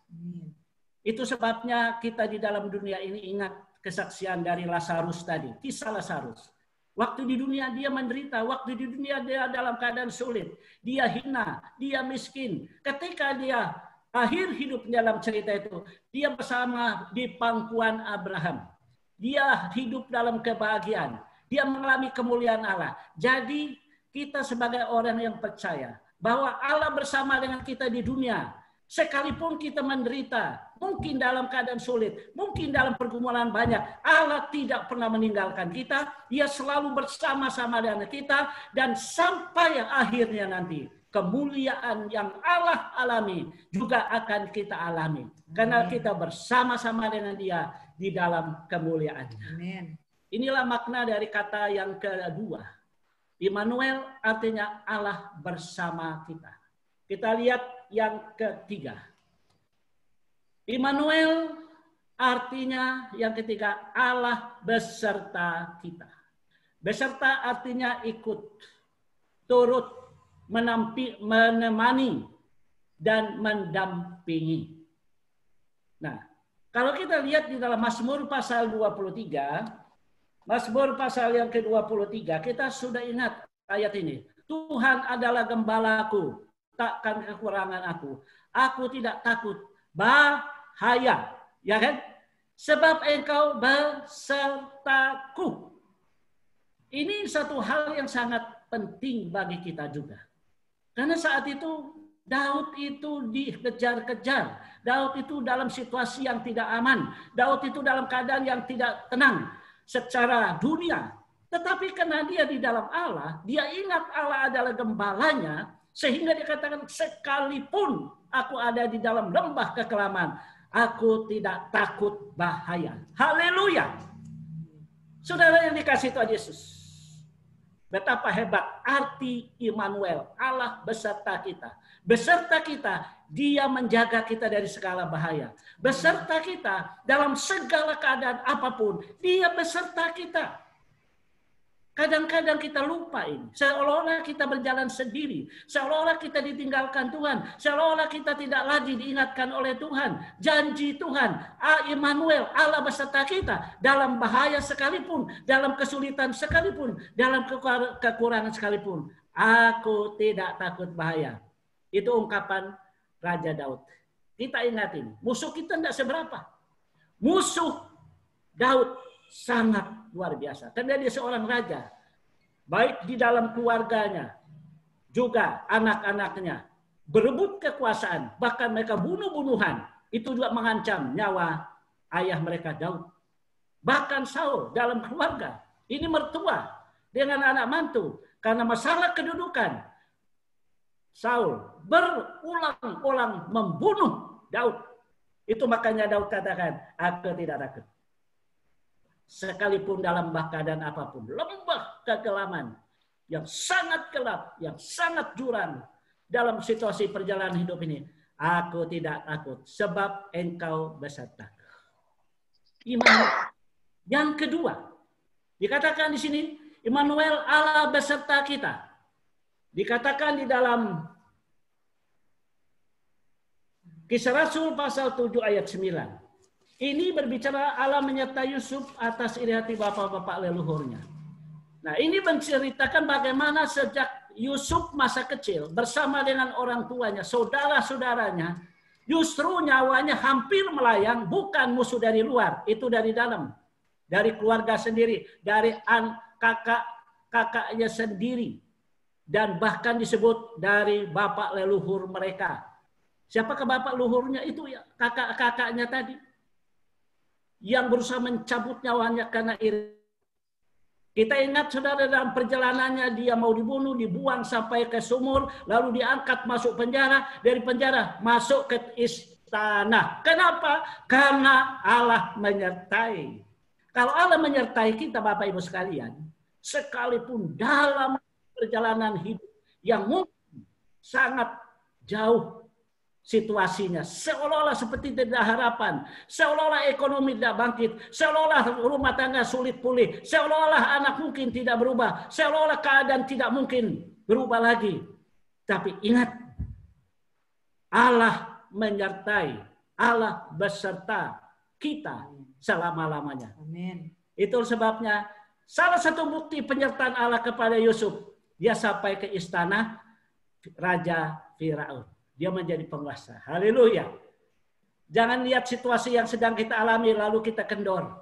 Itu sebabnya kita di dalam dunia ini ingat kesaksian dari Lazarus tadi, kisah Lazarus. Waktu di dunia dia menderita, waktu di dunia dia dalam keadaan sulit, dia hina, dia miskin. Ketika dia akhir hidup dalam cerita itu, dia bersama di pangkuan Abraham. Dia hidup dalam kebahagiaan. Dia mengalami kemuliaan Allah. Jadi kita sebagai orang yang percaya bahwa Allah bersama dengan kita di dunia. Sekalipun kita menderita, mungkin dalam keadaan sulit, mungkin dalam pergumulan banyak, Allah tidak pernah meninggalkan kita. Dia selalu bersama-sama dengan kita. Dan sampai akhirnya nanti, kemuliaan yang Allah alami juga akan kita alami. Karena kita bersama-sama dengan Dia di dalam kemuliaan. Amin. Inilah makna dari kata yang kedua. Immanuel artinya Allah bersama kita. Kita lihat yang ketiga. Immanuel artinya yang ketiga Allah beserta kita. Beserta artinya ikut, turut, menemani, dan mendampingi. Nah, kalau kita lihat di dalam Mazmur pasal 23, Mazmur pasal yang ke-23, kita sudah ingat ayat ini. Tuhan adalah gembalaku, takkan kekurangan aku. Aku tidak takut bahaya, ya kan? Sebab engkau besertaku. Ini satu hal yang sangat penting bagi kita juga. Karena saat itu Daud itu dikejar-kejar. Daud itu dalam situasi yang tidak aman. Daud itu dalam keadaan yang tidak tenang secara dunia. Tetapi karena dia di dalam Allah, dia ingat Allah adalah gembalanya, sehingga dikatakan sekalipun aku ada di dalam lembah kekelaman, aku tidak takut bahaya. Haleluya. Saudara yang dikasihi Tuhan Yesus. Betapa hebat arti Immanuel, Allah beserta kita. Beserta kita, Dia menjaga kita dari segala bahaya. Beserta kita dalam segala keadaan apapun, Dia beserta kita. Kadang-kadang kita lupa ini. Seolah-olah kita berjalan sendiri. Seolah-olah kita ditinggalkan Tuhan. Seolah-olah kita tidak lagi diingatkan oleh Tuhan. Janji Tuhan, Immanuel, Allah beserta kita. Dalam bahaya sekalipun, dalam kesulitan sekalipun, dalam kekurangan sekalipun. Aku tidak takut bahaya. Itu ungkapan Raja Daud. Kita ingat ini. Musuh kita tidak seberapa. Musuh Daud sangat luar biasa. Karena dia seorang raja. Baik di dalam keluarganya. Juga anak-anaknya. Berebut kekuasaan. Bahkan mereka bunuh-bunuhan. Itu juga mengancam nyawa ayah mereka Daud. Bahkan Saul dalam keluarga. Ini mertua dengan anak mantu. Karena masalah kedudukan. Saul berulang-ulang membunuh Daud. Itu makanya Daud katakan, aku tidak takut. Sekalipun dalam keadaan apapun, lembah kegelaman yang sangat gelap, yang sangat curam dalam situasi perjalanan hidup ini, aku tidak takut sebab engkau beserta. Immanuel. Yang kedua, dikatakan di sini, Immanuel Allah beserta kita. Dikatakan di dalam Kisah Rasul pasal 7 ayat 9. Ini berbicara Allah menyertai Yusuf atas iri hati bapak-bapak leluhurnya. Nah, ini menceritakan bagaimana sejak Yusuf masa kecil bersama dengan orang tuanya, saudara-saudaranya, justru nyawanya hampir melayang, bukan musuh dari luar, itu dari dalam. Dari keluarga sendiri, dari kakak-kakaknya sendiri. Dan bahkan disebut dari bapak leluhur mereka. Siapakah bapak leluhurnya? Itu ya kakak-kakaknya tadi. Yang berusaha mencabut nyawanya karena iri. Kita ingat saudara dalam perjalanannya dia mau dibunuh, dibuang sampai ke sumur, lalu diangkat masuk penjara, dari penjara masuk ke istana. Kenapa? Karena Allah menyertai. Kalau Allah menyertai kita, Bapak Ibu sekalian, sekalipun dalam perjalanan hidup yang mungkin sangat jauh situasinya, seolah-olah seperti tidak harapan, seolah-olah ekonomi tidak bangkit, seolah-olah rumah tangga sulit pulih, seolah-olah anak mungkin tidak berubah, seolah-olah keadaan tidak mungkin berubah lagi. Tapi ingat, Allah menyertai, Allah beserta kita selama-lamanya. Amin. Itu sebabnya salah satu bukti penyertaan Allah kepada Yusuf, dia sampai ke istana Raja Firaun. Dia menjadi penguasa. Haleluya. Jangan lihat situasi yang sedang kita alami lalu kita kendor.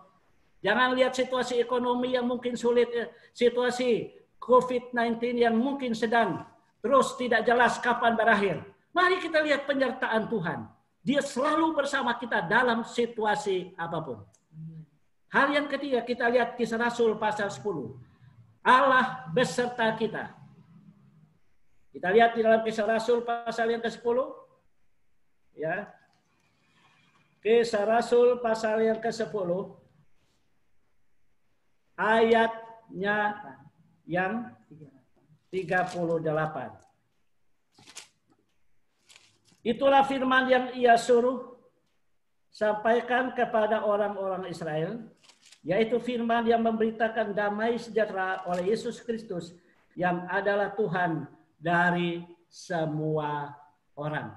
Jangan lihat situasi ekonomi yang mungkin sulit, situasi COVID-19 yang mungkin sedang terus tidak jelas kapan berakhir. Mari kita lihat penyertaan Tuhan. Dia selalu bersama kita dalam situasi apapun. Hal yang ketiga, kita lihat Kisah Rasul pasal 10. Allah beserta kita. Kita lihat di dalam Kisah Rasul pasal yang ke-10. Ya. Kisah Rasul pasal yang ke-10. Ayatnya yang 38. Itulah firman yang ia suruh sampaikan kepada orang-orang Israel, yaitu firman yang memberitakan damai sejahtera oleh Yesus Kristus yang adalah Tuhan dari semua orang.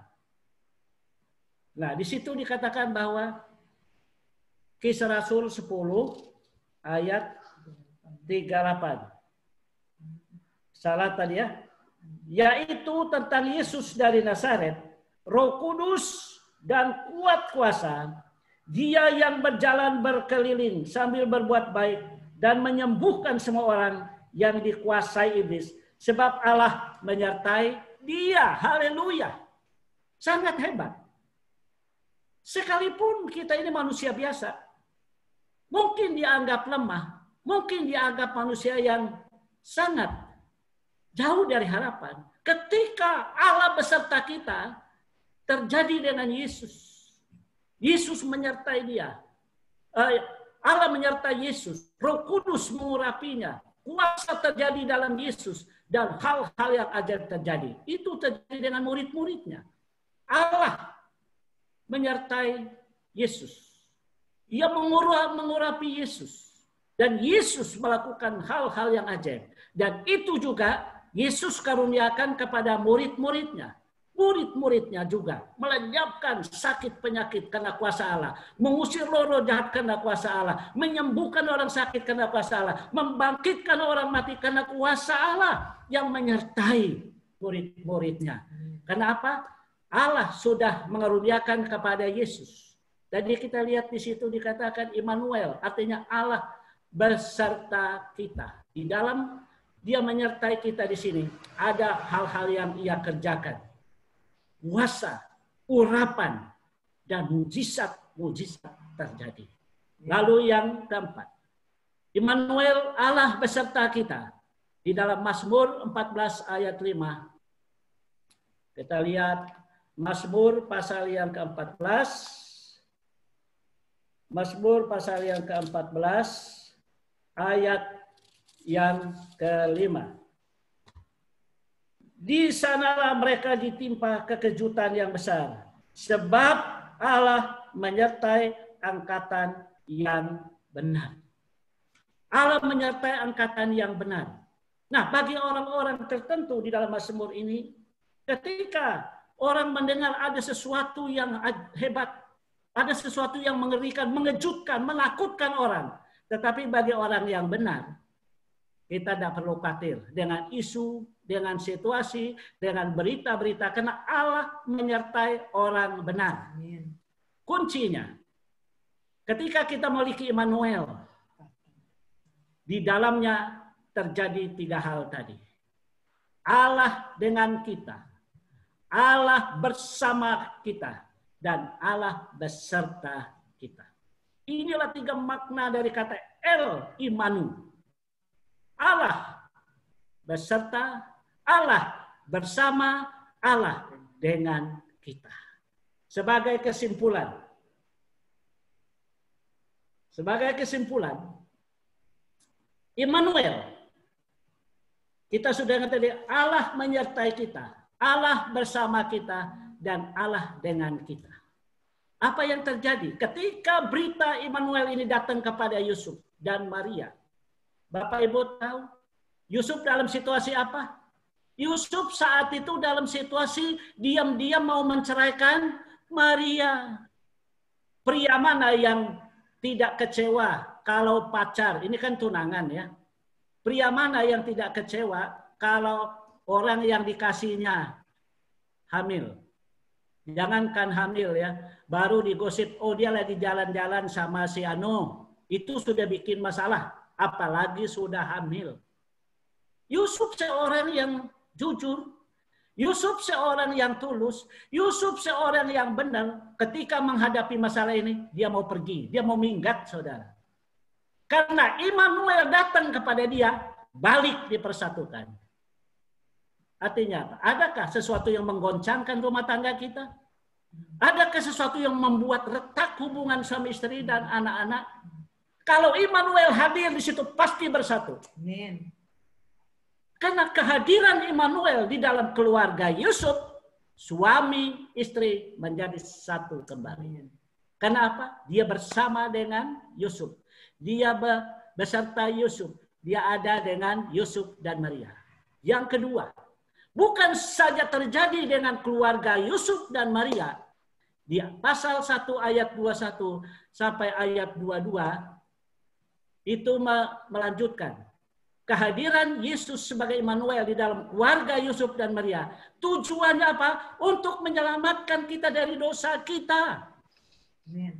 Nah, di situ dikatakan bahwa Kisah Rasul 10 ayat 38. Salah tadi ya. Yaitu tentang Yesus dari Nazaret, Roh Kudus dan kuat kuasa, dia yang berjalan berkeliling sambil berbuat baik dan menyembuhkan semua orang yang dikuasai iblis. Sebab Allah menyertai dia. Haleluya. Sangat hebat. Sekalipun kita ini manusia biasa, mungkin dianggap lemah, mungkin dianggap manusia yang sangat jauh dari harapan. Ketika Allah beserta kita, terjadi dengan Yesus. Yesus menyertai dia. Allah menyertai Yesus. Roh Kudus mengurapinya. Kuasa terjadi dalam Yesus. Dan hal-hal yang ajaib terjadi. Itu terjadi dengan murid-muridnya. Allah menyertai Yesus. Ia mengurapi Yesus. Dan Yesus melakukan hal-hal yang ajaib. Dan itu juga Yesus karuniakan kepada murid-muridnya. Murid-muridnya juga melenyapkan sakit penyakit karena kuasa Allah, mengusir roh jahat karena kuasa Allah, menyembuhkan orang sakit karena kuasa Allah, membangkitkan orang mati karena kuasa Allah yang menyertai murid-muridnya. Karena apa? Allah sudah mengaruniakan kepada Yesus. Tadi kita lihat di situ dikatakan Immanuel, artinya Allah beserta kita. Di dalam dia menyertai kita di sini ada hal-hal yang ia kerjakan. Kuasa, urapan, dan mujizat-mujizat terjadi. Lalu yang keempat, Immanuel, Allah beserta kita. Di dalam Mazmur 14 ayat 5. Kita lihat Mazmur pasal yang ke-14. Mazmur pasal yang ke-14 ayat yang ke-5. Di sanalah mereka ditimpa kekejutan yang besar. Sebab Allah menyertai angkatan yang benar. Allah menyertai angkatan yang benar. Nah, bagi orang-orang tertentu di dalam Mazmur ini, ketika orang mendengar ada sesuatu yang hebat, ada sesuatu yang mengerikan, mengejutkan, menakutkan orang. Tetapi bagi orang yang benar, kita tidak perlu khawatir dengan isu, dengan situasi, dengan berita-berita. Karena Allah menyertai orang benar. Amin. Kuncinya, ketika kita memiliki Immanuel, di dalamnya terjadi 3 hal tadi. Allah dengan kita, Allah bersama kita, dan Allah beserta kita. Inilah 3 makna dari kata El Imanu. Allah beserta, Allah bersama, Allah dengan kita. Sebagai kesimpulan, Sebagai kesimpulan, Immanuel, kita sudah dengar tadi, Allah menyertai kita, Allah bersama kita, dan Allah dengan kita. Apa yang terjadi ketika berita Immanuel ini datang kepada Yusuf dan Maria? Bapak Ibu tahu, Yusuf dalam situasi apa? Yusuf saat itu dalam situasi diam-diam mau menceraikan Maria. Pria mana yang tidak kecewa kalau pacar, ini kan tunangan ya. Pria mana yang tidak kecewa kalau orang yang dikasihnya hamil? Jangankan hamil ya, baru digosip, oh dia lagi jalan-jalan sama si Anu. Itu sudah bikin masalah, apalagi sudah hamil. Yusuf seorang yang jujur, Yusuf seorang yang tulus, Yusuf seorang yang benar. Ketika menghadapi masalah ini, dia mau pergi, dia mau minggat, saudara. Karena Immanuel datang kepada dia, balik dipersatukan. Artinya apa? Adakah sesuatu yang menggoncangkan rumah tangga kita? Adakah sesuatu yang membuat retak hubungan suami istri dan anak-anak? Kalau Immanuel hadir di situ, pasti bersatu. Amin. Karena kehadiran Immanuel di dalam keluarga Yusuf, suami istri menjadi satu kembali. Karena apa? Dia bersama dengan Yusuf. Dia beserta Yusuf. Dia ada dengan Yusuf dan Maria. Yang kedua, bukan saja terjadi dengan keluarga Yusuf dan Maria. Di pasal 1 ayat 21 sampai ayat 22, itu melanjutkan. Kehadiran Yesus sebagai Immanuel di dalam keluarga Yusuf dan Maria. Tujuannya apa? Untuk menyelamatkan kita dari dosa kita. Amin.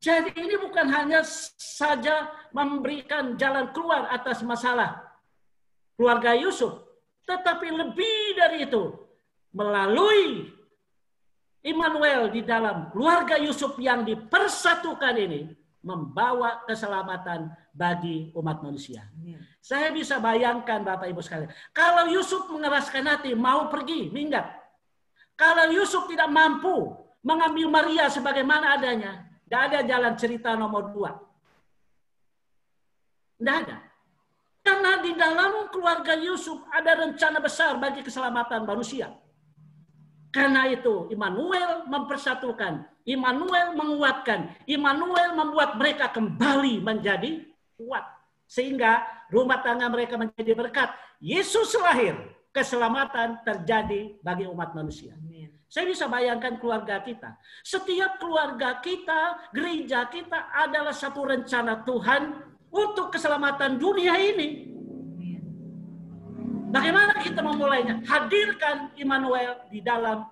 Jadi ini bukan hanya saja memberikan jalan keluar atas masalah keluarga Yusuf. Tetapi lebih dari itu. Melalui Immanuel di dalam keluarga Yusuf yang dipersatukan ini. Membawa keselamatan bagi umat manusia. Saya bisa bayangkan Bapak Ibu sekalian. Kalau Yusuf mengeraskan hati, mau pergi, minggat. Kalau Yusuf tidak mampu mengambil Maria sebagaimana adanya, tidak ada jalan cerita nomor 2. Tidak ada. Karena di dalam keluarga Yusuf ada rencana besar bagi keselamatan manusia. Karena itu Immanuel mempersatukan, Immanuel menguatkan, Immanuel membuat mereka kembali menjadi kuat. Sehingga rumah tangga mereka menjadi berkat. Yesus lahir, keselamatan terjadi bagi umat manusia. Amin. Saya bisa bayangkan keluarga kita. Setiap keluarga kita, gereja kita adalah satu rencana Tuhan untuk keselamatan dunia ini. Bagaimana kita memulainya? Hadirkan Immanuel di dalam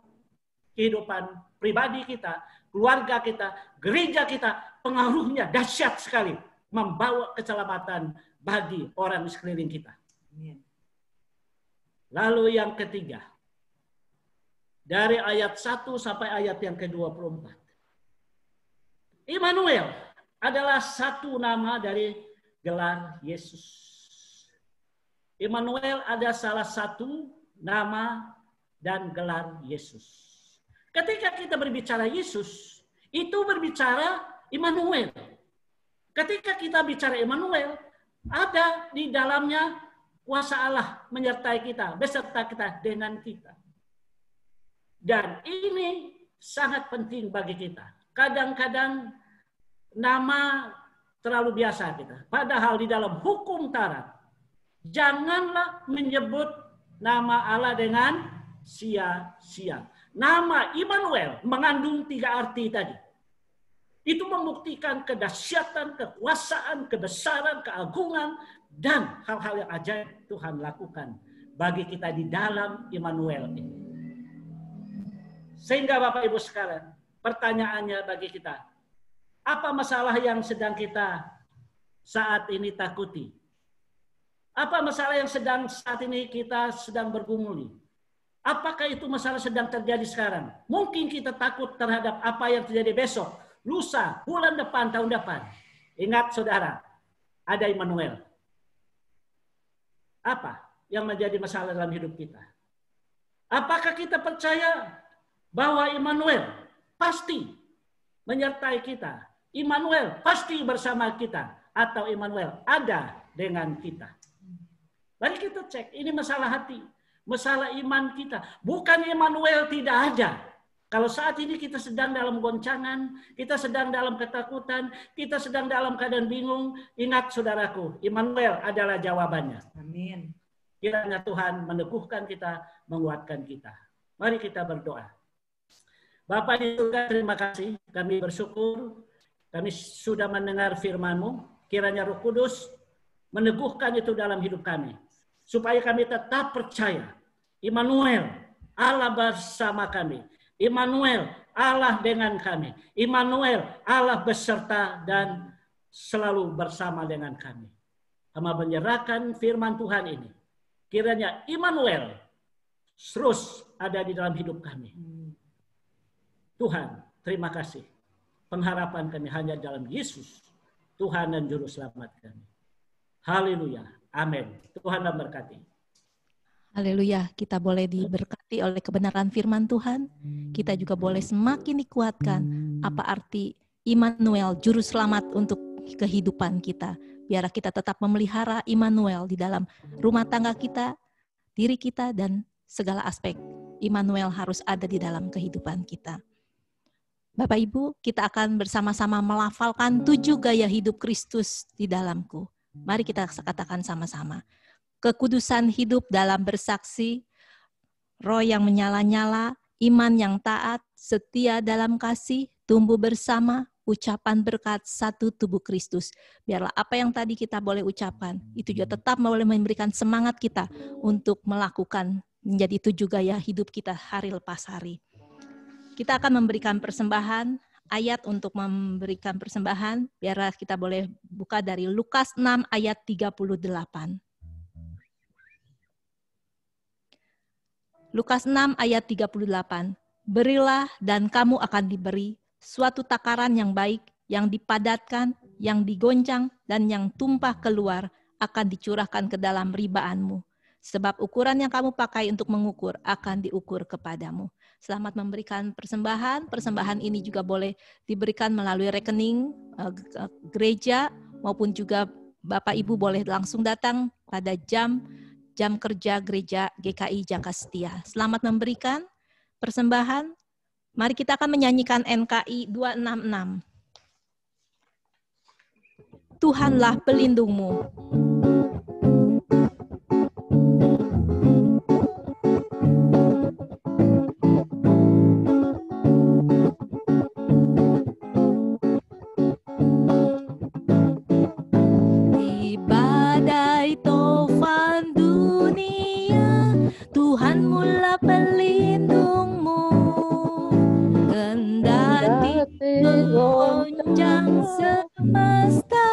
kehidupan pribadi kita, keluarga kita, gereja kita. Pengaruhnya dahsyat sekali. Membawa keselamatan bagi orang di sekeliling kita. Lalu yang ketiga. Dari ayat 1 sampai ayat yang ke-24. Immanuel adalah satu nama dari gelar Yesus. Immanuel ada salah satu nama dan gelar Yesus. Ketika kita berbicara Yesus, itu berbicara Immanuel. Ketika kita bicara Immanuel, ada di dalamnya kuasa Allah menyertai kita, beserta kita dengan kita. Dan ini sangat penting bagi kita. Kadang-kadang nama terlalu biasa kita. Padahal di dalam hukum Taurat, janganlah menyebut nama Allah dengan sia-sia. Nama Immanuel mengandung 3 arti tadi. Itu membuktikan kedahsyatan, kekuasaan, kebesaran, keagungan, dan hal-hal yang ajaib Tuhan lakukan bagi kita di dalam Immanuel ini. Sehingga Bapak Ibu sekalian, pertanyaannya bagi kita, apa masalah yang sedang kita saat ini takuti? Apa masalah yang saat ini kita sedang bergumuli? Apakah itu masalah sedang terjadi sekarang? Mungkin kita takut terhadap apa yang terjadi besok, lusa, bulan depan, tahun depan. Ingat saudara, ada Immanuel. Apa yang menjadi masalah dalam hidup kita? Apakah kita percaya bahwa Immanuel pasti menyertai kita, Immanuel pasti bersama kita, atau Immanuel ada dengan kita. Mari kita cek, ini masalah hati, masalah iman kita. Bukan Immanuel tidak ada. Kalau saat ini kita sedang dalam goncangan, kita sedang dalam ketakutan, kita sedang dalam keadaan bingung, ingat saudaraku, Immanuel adalah jawabannya. Amin. Kiranya Tuhan meneguhkan kita, menguatkan kita. Mari kita berdoa. Bapa di surga, terima kasih. Kami bersyukur, kami sudah mendengar firman-Mu. Kiranya Roh Kudus meneguhkan itu dalam hidup kami. Supaya kami tetap percaya, Immanuel, Allah bersama kami. Immanuel, Allah dengan kami. Immanuel, Allah beserta dan selalu bersama dengan kami. Kami menyerahkan firman Tuhan ini. Kiranya Immanuel terus ada di dalam hidup kami. Tuhan, terima kasih. Pengharapan kami hanya dalam Yesus, Tuhan dan Juru Selamat kami. Haleluya. Amin. Tuhan memberkati. Haleluya, kita boleh diberkati oleh kebenaran firman Tuhan. Kita juga boleh semakin dikuatkan apa arti Immanuel, Juru Selamat untuk kehidupan kita. Biar kita tetap memelihara Immanuel di dalam rumah tangga kita, diri kita, dan segala aspek. Immanuel harus ada di dalam kehidupan kita. Bapak Ibu, kita akan bersama-sama melafalkan 7 gaya hidup Kristus di dalamku. Mari kita katakan sama-sama. Kekudusan hidup dalam bersaksi, roh yang menyala-nyala, iman yang taat, setia dalam kasih, tumbuh bersama, ucapan berkat satu tubuh Kristus. Biarlah apa yang tadi kita boleh ucapkan, itu juga tetap boleh memberikan semangat kita untuk melakukan menjadi 7 gaya hidup kita hari lepas hari. Kita akan memberikan persembahan, ayat untuk memberikan persembahan, biar kita boleh buka dari Lukas 6 ayat 38. Lukas 6 ayat 38. Berilah dan kamu akan diberi suatu takaran yang baik, yang dipadatkan, yang digoncang, dan yang tumpah keluar akan dicurahkan ke dalam ribaanmu. Sebab ukuran yang kamu pakai untuk mengukur akan diukur kepadamu. Selamat memberikan persembahan. Persembahan ini juga boleh diberikan melalui rekening gereja, maupun juga Bapak Ibu boleh langsung datang pada jam kerja gereja GKI Jaka Setia. Selamat memberikan persembahan. Mari kita akan menyanyikan NKI 266. Tuhanlah pelindungmu. Di badai tofan dunia, Tuhan mula pelindungmu. Kendati goncang semesta,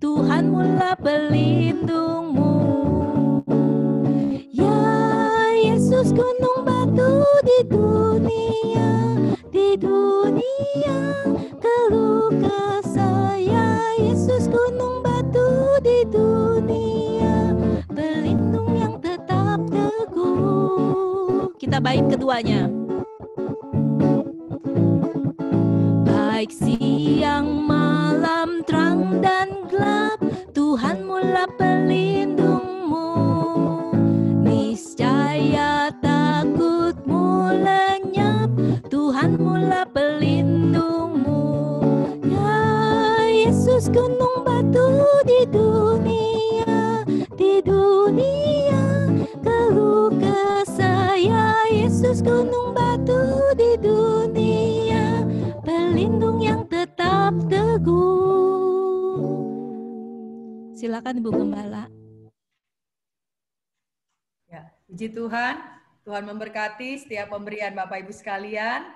Tuhan mula pelindungmu. Ya Yesus gunung batu di dunia keluh kesah. Ya Yesus gunung batu di dunia, pelindung yang tetap teguh. Kita bait keduanya. Baik siang, malam, terang dan gelap, Tuhan mula pelindungmu. Niscaya takutmu lenyap, Tuhan mula pelindungmu. Ya Yesus gunung batu di dunia keluh kesah. Ya Yesus gunung batu di dunia, pelindung yang tetap teguh. Silakan Ibu Gembala. Ya, puji Tuhan. Tuhan memberkati setiap pemberian Bapak Ibu sekalian.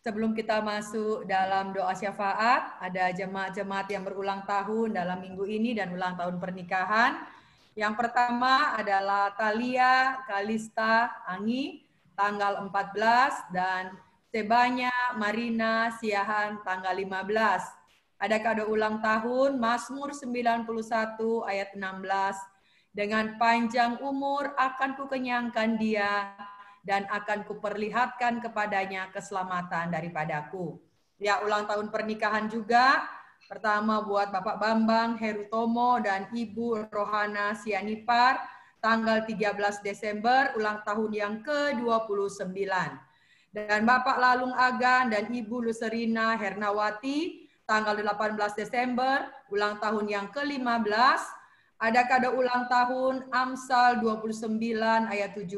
Sebelum kita masuk dalam doa syafaat, ada jemaat-jemaat yang berulang tahun dalam minggu ini dan ulang tahun pernikahan. Yang pertama adalah Talia Kalista Angi, tanggal 14, dan Sebanya Marina Siahan, tanggal 15. Ada kado ulang tahun, Mazmur 91 ayat 16. Dengan panjang umur akan kukenyangkan dia, dan akan kuperlihatkan kepadanya keselamatan daripadaku. Ya, ulang tahun pernikahan juga. Pertama buat Bapak Bambang Herutomo dan Ibu Rohana Sianipar, tanggal 13 Desember, ulang tahun yang ke-29. Dan Bapak Lalung Agan dan Ibu Luserina Hernawati, tanggal 18 Desember, ulang tahun yang ke-15. Ada kado ulang tahun Amsal 29 ayat 17.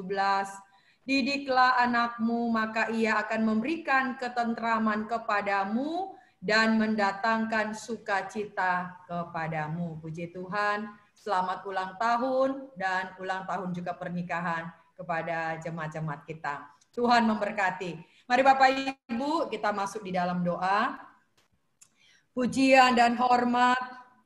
Didiklah anakmu, maka ia akan memberikan ketentraman kepadamu dan mendatangkan sukacita kepadamu. Puji Tuhan, selamat ulang tahun dan ulang tahun juga pernikahan kepada jemaat-jemaat kita. Tuhan memberkati. Mari Bapak Ibu, kita masuk di dalam doa. Pujian dan hormat,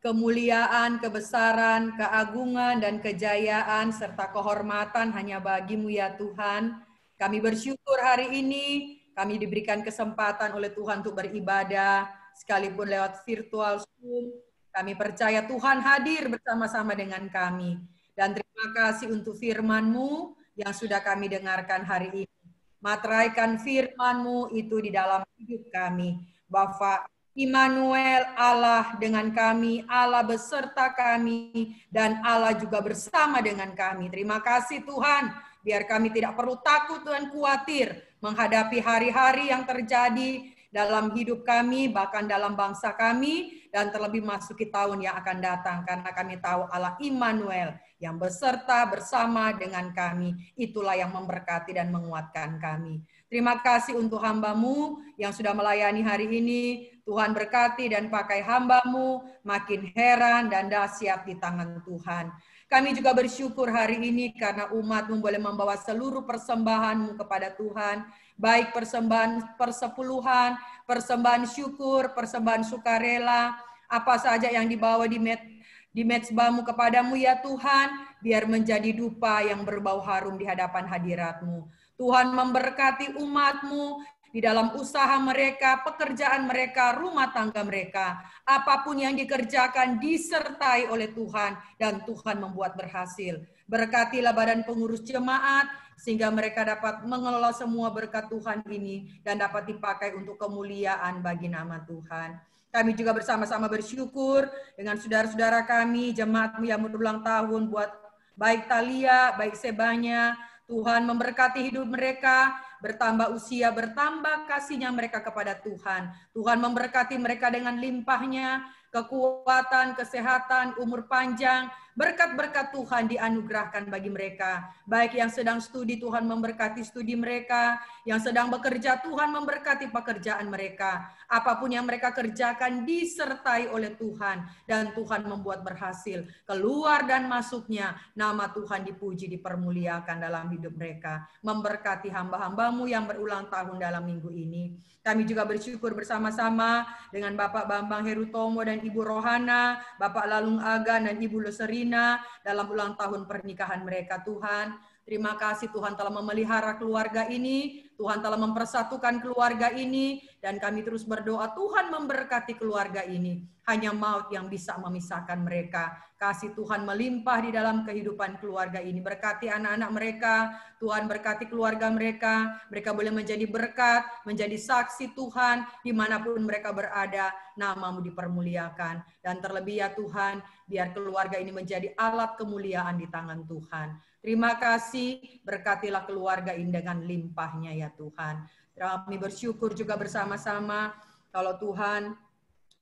kemuliaan, kebesaran, keagungan, dan kejayaan, serta kehormatan hanya bagimu ya Tuhan. Kami bersyukur hari ini, kami diberikan kesempatan oleh Tuhan untuk beribadah, sekalipun lewat virtual Zoom. Kami percaya Tuhan hadir bersama-sama dengan kami. Dan terima kasih untuk firman-Mu yang sudah kami dengarkan hari ini. Materaikan firman-Mu itu di dalam hidup kami. Bapa Immanuel, Allah dengan kami, Allah beserta kami, dan Allah juga bersama dengan kami. Terima kasih Tuhan, biar kami tidak perlu takut dan khawatir menghadapi hari-hari yang terjadi dalam hidup kami, bahkan dalam bangsa kami, dan terlebih masuki tahun yang akan datang, karena kami tahu Allah Immanuel yang beserta bersama dengan kami, itulah yang memberkati dan menguatkan kami. Terima kasih untuk hamba-Mu yang sudah melayani hari ini. Tuhan berkati dan pakai hamba-Mu makin heran dan dahsyat di tangan Tuhan. Kami juga bersyukur hari ini karena umat-Mu boleh membawa seluruh persembahan-Mu kepada Tuhan. Baik persembahan persepuluhan, persembahan syukur, persembahan sukarela, apa saja yang dibawa di mezbah-Mu kepadamu ya Tuhan, biar menjadi dupa yang berbau harum di hadapan hadirat-Mu. Tuhan memberkati umat-Mu di dalam usaha mereka, pekerjaan mereka, rumah tangga mereka. Apapun yang dikerjakan disertai oleh Tuhan dan Tuhan membuat berhasil. Berkatilah badan pengurus jemaat sehingga mereka dapat mengelola semua berkat Tuhan ini dan dapat dipakai untuk kemuliaan bagi nama Tuhan. Kami juga bersama-sama bersyukur dengan saudara-saudara kami, jemaat-Mu yang berulang tahun, buat baik Talia, baik Sebanya. Tuhan memberkati hidup mereka, bertambah usia, bertambah kasihnya mereka kepada Tuhan. Tuhan memberkati mereka dengan limpahnya, kekuatan, kesehatan, umur panjang, berkat-berkat Tuhan dianugerahkan bagi mereka. Baik yang sedang studi, Tuhan memberkati studi mereka. Yang sedang bekerja, Tuhan memberkati pekerjaan mereka. Apapun yang mereka kerjakan disertai oleh Tuhan. Dan Tuhan membuat berhasil. Keluar dan masuknya, nama Tuhan dipuji, dipermuliakan dalam hidup mereka. Memberkati hamba-hamba-Mu yang berulang tahun dalam minggu ini. Kami juga bersyukur bersama-sama dengan Bapak Bambang Herutomo dan Ibu Rohana, Bapak Lalung Agan dan Ibu Luserina dalam ulang tahun pernikahan mereka Tuhan. Terima kasih Tuhan telah memelihara keluarga ini, Tuhan telah mempersatukan keluarga ini, dan kami terus berdoa Tuhan memberkati keluarga ini. Hanya maut yang bisa memisahkan mereka. Kasih Tuhan melimpah di dalam kehidupan keluarga ini. Berkati anak-anak mereka, Tuhan berkati keluarga mereka. Mereka boleh menjadi berkat, menjadi saksi Tuhan, dimanapun mereka berada, nama-Mu dipermuliakan. Dan terlebih ya Tuhan, biar keluarga ini menjadi alat kemuliaan di tangan Tuhan. Terima kasih, berkatilah keluarga ini dengan limpahnya ya Tuhan. Kami bersyukur juga bersama-sama kalau Tuhan,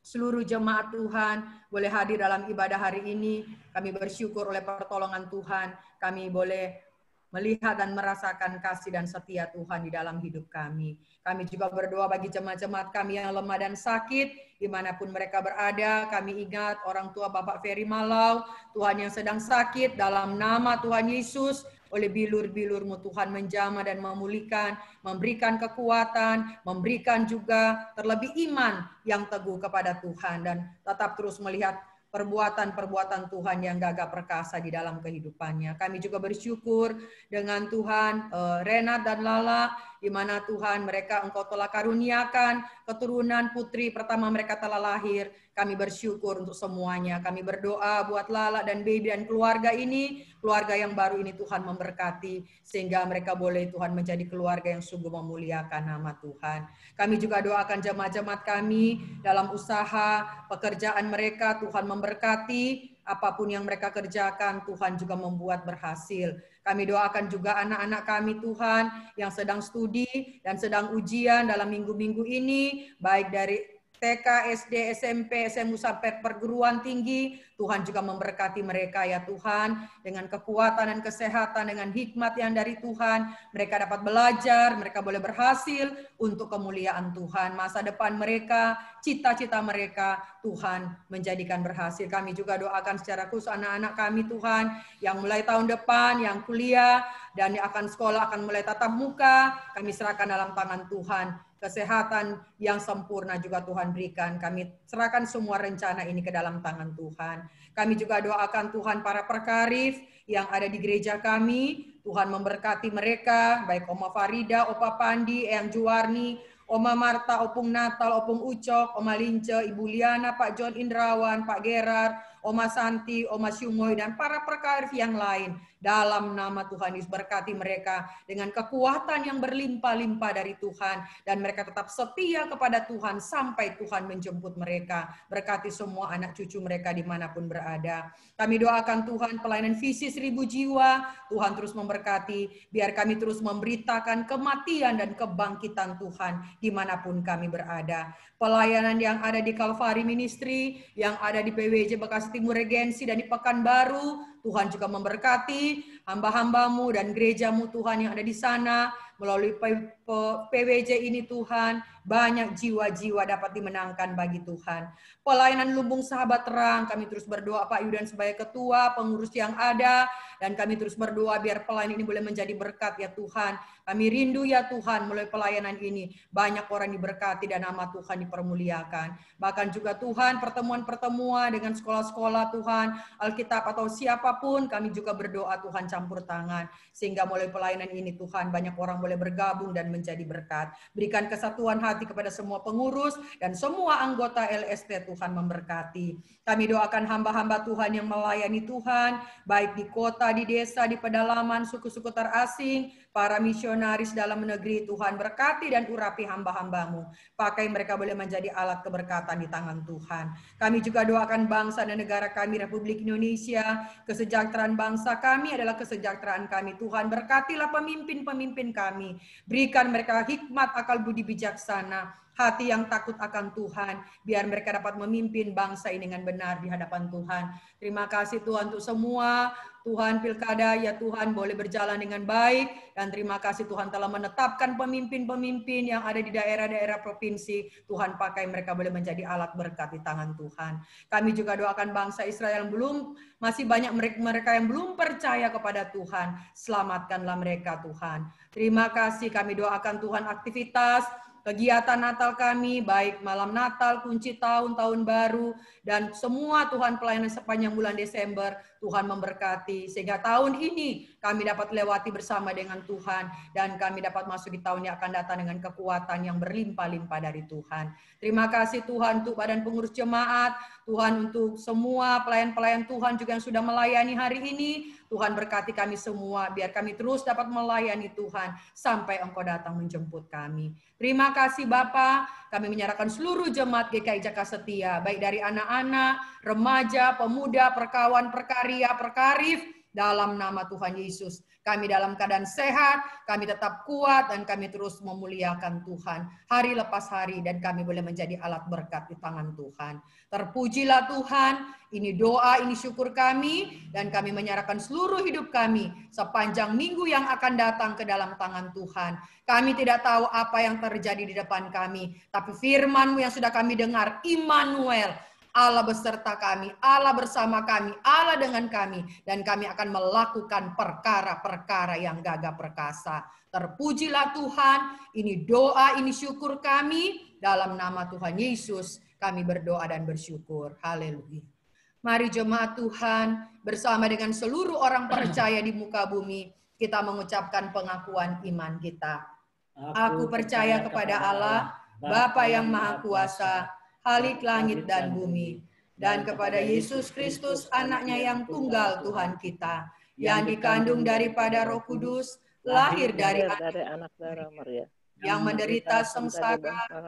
seluruh jemaat Tuhan boleh hadir dalam ibadah hari ini. Kami bersyukur oleh pertolongan Tuhan, kami boleh melihat dan merasakan kasih dan setia Tuhan di dalam hidup kami. Kami juga berdoa bagi jemaat-jemaat kami yang lemah dan sakit, dimanapun mereka berada. Kami ingat orang tua Bapak Ferry Malau, Tuhan yang sedang sakit, dalam nama Tuhan Yesus, oleh bilur-bilur-Mu Tuhan menjamah dan memulihkan, memberikan kekuatan, memberikan juga terlebih iman yang teguh kepada Tuhan, dan tetap terus melihat perbuatan-perbuatan Tuhan yang gagah perkasa di dalam kehidupannya. Kami juga bersyukur dengan Tuhan Renat dan Lala, di mana Tuhan mereka Engkau telah karuniakan keturunan putri pertama mereka telah lahir. Kami bersyukur untuk semuanya. Kami berdoa buat Lala dan Baby dan keluarga ini, keluarga yang baru ini Tuhan memberkati, sehingga mereka boleh Tuhan menjadi keluarga yang sungguh memuliakan nama Tuhan. Kami juga doakan jemaat-jemaat kami dalam usaha, pekerjaan mereka, Tuhan memberkati, apapun yang mereka kerjakan, Tuhan juga membuat berhasil. Kami doakan juga anak-anak kami Tuhan yang sedang studi dan sedang ujian dalam minggu-minggu ini, baik dari TK, SD, SMP, SMU sampai perguruan tinggi. Tuhan juga memberkati mereka ya Tuhan, dengan kekuatan dan kesehatan, dengan hikmat yang dari Tuhan. Mereka dapat belajar, mereka boleh berhasil untuk kemuliaan Tuhan. Masa depan mereka, cita-cita mereka, Tuhan menjadikan berhasil. Kami juga doakan secara khusus anak-anak kami Tuhan, yang mulai tahun depan, yang kuliah, dan yang akan sekolah, akan mulai tatap muka. Kami serahkan dalam tangan Tuhan. Kesehatan yang sempurna juga Tuhan berikan. Kami serahkan semua rencana ini ke dalam tangan Tuhan. Kami juga doakan Tuhan para perkarif yang ada di gereja kami. Tuhan memberkati mereka, baik Oma Farida, Opa Pandi, Eyang Juwarni, Oma Marta, Opung Natal, Opung Ucok, Oma Lince, Ibu Liana, Pak John Indrawan, Pak Gerar, Oma Santi, Oma Syumoy, dan para perkarif yang lain. Dalam nama Tuhan Yesus, berkati mereka dengan kekuatan yang berlimpah-limpah dari Tuhan. Dan mereka tetap setia kepada Tuhan sampai Tuhan menjemput mereka. Berkati semua anak cucu mereka dimanapun berada. Kami doakan Tuhan pelayanan visi 1000 jiwa. Tuhan terus memberkati. Biar kami terus memberitakan kematian dan kebangkitan Tuhan dimanapun kami berada. Pelayanan yang ada di Calvary Ministry, yang ada di PWJ Bekasi Timur Regensi dan di Pekanbaru, Tuhan juga memberkati hamba-hambamu dan gerejamu Tuhan yang ada di sana. Melalui PWJ ini Tuhan, banyak jiwa-jiwa dapat dimenangkan bagi Tuhan. Pelayanan Lumbung Sahabat Terang, kami terus berdoa Pak Yudan sebagai ketua, pengurus yang ada, dan kami terus berdoa biar pelayanan ini boleh menjadi berkat ya Tuhan. Kami rindu ya Tuhan melalui pelayanan ini, banyak orang diberkati dan nama Tuhan dipermuliakan. Bahkan juga Tuhan pertemuan-pertemuan dengan sekolah-sekolah Tuhan, Alkitab atau siapapun, kami juga berdoa Tuhan campur tangan. Sehingga melalui pelayanan ini Tuhan, banyak orang boleh bergabung dan menjadi berkat. Berikan kesatuan hati kepada semua pengurus dan semua anggota LST Tuhan memberkati. Kami doakan hamba-hamba Tuhan yang melayani Tuhan, baik di kota, di desa, di pedalaman, suku-suku terasing, para misionaris dalam negeri. Tuhan berkati dan urapi hamba-hambamu. Pakai mereka boleh menjadi alat keberkatan di tangan Tuhan. Kami juga doakan bangsa dan negara kami, Republik Indonesia. Kesejahteraan bangsa kami adalah kesejahteraan kami. Tuhan berkatilah pemimpin-pemimpin kami. Berikan mereka hikmat, akal budi bijaksana, hati yang takut akan Tuhan, biar mereka dapat memimpin bangsa ini dengan benar di hadapan Tuhan. Terima kasih Tuhan untuk semua. Tuhan pilkada ya Tuhan boleh berjalan dengan baik, dan terima kasih Tuhan telah menetapkan pemimpin-pemimpin yang ada di daerah-daerah provinsi. Tuhan pakai mereka boleh menjadi alat berkat di tangan Tuhan. Kami juga doakan bangsa Israel yang masih banyak mereka yang belum percaya kepada Tuhan. Selamatkanlah mereka Tuhan. Terima kasih, kami doakan Tuhan aktivitas kegiatan Natal kami, baik malam Natal, kunci tahun, tahun baru, dan semua Tuhan pelayanan sepanjang bulan Desember, Tuhan memberkati. Sehingga tahun ini kami dapat lewati bersama dengan Tuhan, dan kami dapat masuk di tahun yang akan datang dengan kekuatan yang berlimpah-limpah dari Tuhan. Terima kasih Tuhan untuk badan pengurus jemaat, Tuhan untuk semua pelayan-pelayan Tuhan juga yang sudah melayani hari ini. Tuhan berkati kami semua, biar kami terus dapat melayani Tuhan sampai Engkau datang menjemput kami. Terima kasih Bapak, kami menyerahkan seluruh jemaat GKI Jakarta Setia, baik dari anak-anak, remaja, pemuda, perkawan, perkarya, perkarif, dalam nama Tuhan Yesus. Kami dalam keadaan sehat, kami tetap kuat, dan kami terus memuliakan Tuhan hari lepas hari, dan kami boleh menjadi alat berkat di tangan Tuhan. Terpujilah Tuhan, ini doa, ini syukur kami, dan kami menyerahkan seluruh hidup kami sepanjang minggu yang akan datang ke dalam tangan Tuhan. Kami tidak tahu apa yang terjadi di depan kami, tapi firman-Mu yang sudah kami dengar, Immanuel, Allah beserta kami, Allah bersama kami, Allah dengan kami, dan kami akan melakukan perkara-perkara yang gagah perkasa. Terpujilah Tuhan, ini doa, ini syukur kami, dalam nama Tuhan Yesus kami berdoa dan bersyukur. Haleluya. Mari jemaat Tuhan, bersama dengan seluruh orang percaya di muka bumi, kita mengucapkan pengakuan iman kita. Aku percaya kepada Allah, Bapa yang Maha Kuasa, Khalik langit dan bumi, dan kepada Yesus Kristus, anaknya yang tunggal Tuhan kita, yang dikandung daripada Roh Kudus, lahir dari anak darah Maria, yang menderita sengsara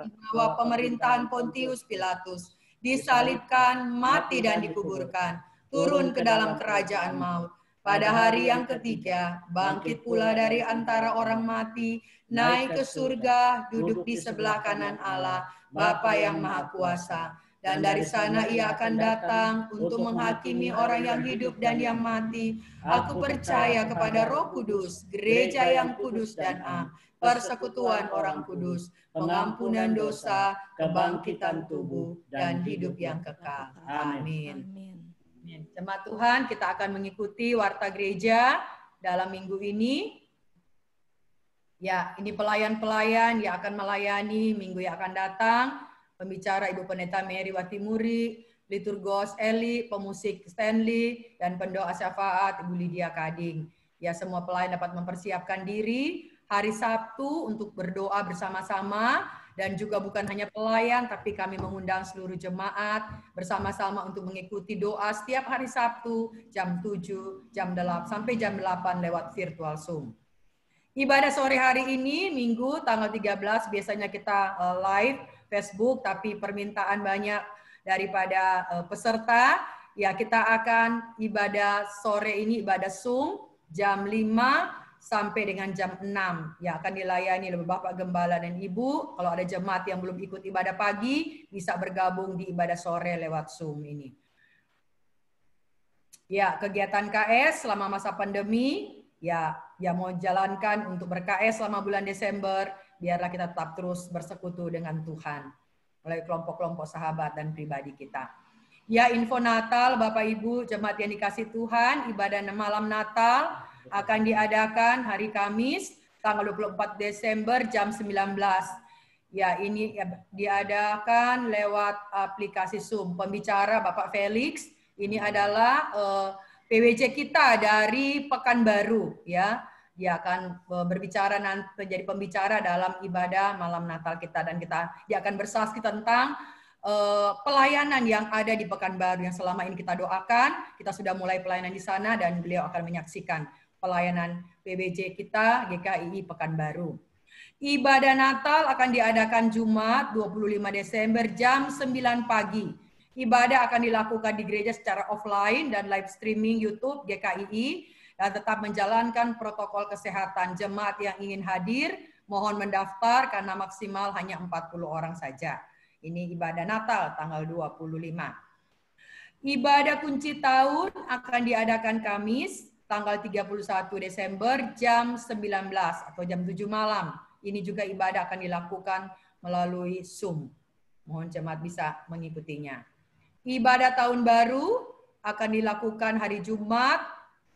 di bawah pemerintahan Pontius Pilatus, disalibkan, mati dan dikuburkan, turun ke dalam kerajaan maut. Pada hari yang ketiga, bangkit pula dari antara orang mati, naik ke surga, duduk di sebelah kanan Allah, Bapa yang Maha Kuasa. Dan dari sana ia akan datang untuk menghakimi orang yang hidup dan yang mati. Aku percaya kepada Roh Kudus, gereja yang kudus dan am, persekutuan orang kudus, pengampunan dosa, kebangkitan tubuh, dan hidup yang kekal. Amin. Jemaat Tuhan, kita akan mengikuti warta gereja dalam minggu ini. Ya, ini pelayan-pelayan yang akan melayani minggu yang akan datang. Pembicara Ibu Pendeta Mary Watimuri, liturgos Eli, pemusik Stanley, dan pendoa syafaat Ibu Lydia Kading. Ya, semua pelayan dapat mempersiapkan diri hari Sabtu untuk berdoa bersama-sama, dan juga bukan hanya pelayan, tapi kami mengundang seluruh jemaat bersama-sama untuk mengikuti doa setiap hari Sabtu jam 7, jam 8, sampai jam 8 lewat virtual Zoom. Ibadah sore hari ini, Minggu tanggal 13, biasanya kita live Facebook, tapi permintaan banyak daripada peserta. Ya, kita akan ibadah sore ini, ibadah Zoom, jam 5 sampai dengan jam 6. Ya, akan dilayani oleh Bapak Gembala dan Ibu. Kalau ada jemaat yang belum ikut ibadah pagi, bisa bergabung di ibadah sore lewat Zoom ini. Ya, kegiatan KS selama masa pandemi, ya mau jalankan untuk ber-KS selama bulan Desember, biarlah kita tetap terus bersekutu dengan Tuhan melalui kelompok-kelompok sahabat dan pribadi kita. Ya, info Natal, Bapak Ibu, jemaat yang dikasih Tuhan, ibadah malam Natal akan diadakan hari Kamis, tanggal 24 Desember jam 19. Ya, ini diadakan lewat aplikasi Zoom. Pembicara Bapak Felix, ini adalah PWJ kita dari Pekanbaru, ya. Dia akan berbicara nanti, jadi pembicara dalam ibadah malam Natal kita, dan dia akan bersaksi tentang pelayanan yang ada di Pekanbaru yang selama ini kita doakan. Kita sudah mulai pelayanan di sana dan beliau akan menyaksikan pelayanan PBJ kita GKI Pekanbaru. Ibadah Natal akan diadakan Jumat 25 Desember jam 9 pagi. Ibadah akan dilakukan di gereja secara offline dan live streaming YouTube GKI, dan tetap menjalankan protokol kesehatan. Jemaat yang ingin hadir mohon mendaftar karena maksimal hanya 40 orang saja. Ini ibadah Natal tanggal 25. Ibadah kunci tahun akan diadakan Kamis tanggal 31 Desember jam 19 atau jam 7 malam. Ini juga ibadah akan dilakukan melalui Zoom. Mohon jemaat bisa mengikutinya. Ibadah tahun baru akan dilakukan hari Jumat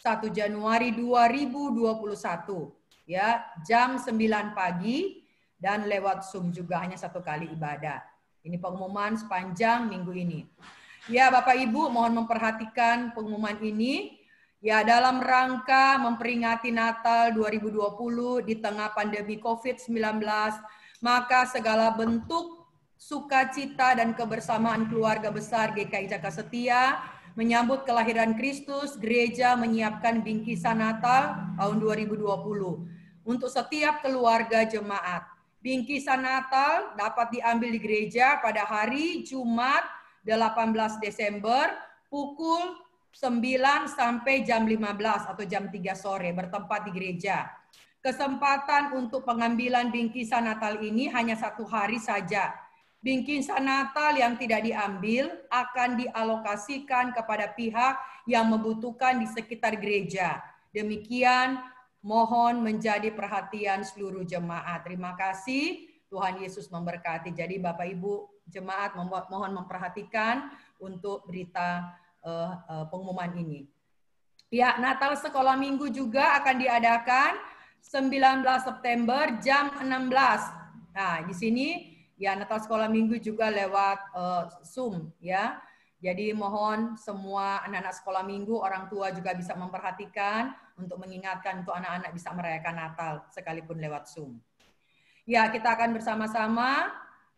1 Januari 2021, ya, jam 9 pagi dan lewat Zoom juga, hanya satu kali ibadah. Ini pengumuman sepanjang minggu ini. Ya, Bapak Ibu mohon memperhatikan pengumuman ini. Ya, dalam rangka memperingati Natal 2020 di tengah pandemi COVID-19, maka segala bentuk sukacita dan kebersamaan keluarga besar GKI Jakarta Setia menyambut kelahiran Kristus, gereja menyiapkan bingkisan Natal tahun 2020 untuk setiap keluarga jemaat. Bingkisan Natal dapat diambil di gereja pada hari Jumat 18 Desember pukul 9 sampai jam 15 atau jam 3 sore bertempat di gereja. Kesempatan untuk pengambilan bingkisan Natal ini hanya 1 hari saja. Bingkisan Natal yang tidak diambil akan dialokasikan kepada pihak yang membutuhkan di sekitar gereja. Demikian, mohon menjadi perhatian seluruh jemaat. Terima kasih, Tuhan Yesus memberkati. Jadi Bapak Ibu jemaat mohon memperhatikan untuk berita pengumuman ini. Ya, Natal sekolah minggu juga akan diadakan 19 September jam 16. Nah, di sini ya, Natal sekolah minggu juga lewat Zoom, ya. Jadi mohon semua anak-anak sekolah minggu, orang tua juga bisa memperhatikan untuk mengingatkan untuk anak-anak bisa merayakan Natal sekalipun lewat Zoom. Ya, kita akan bersama-sama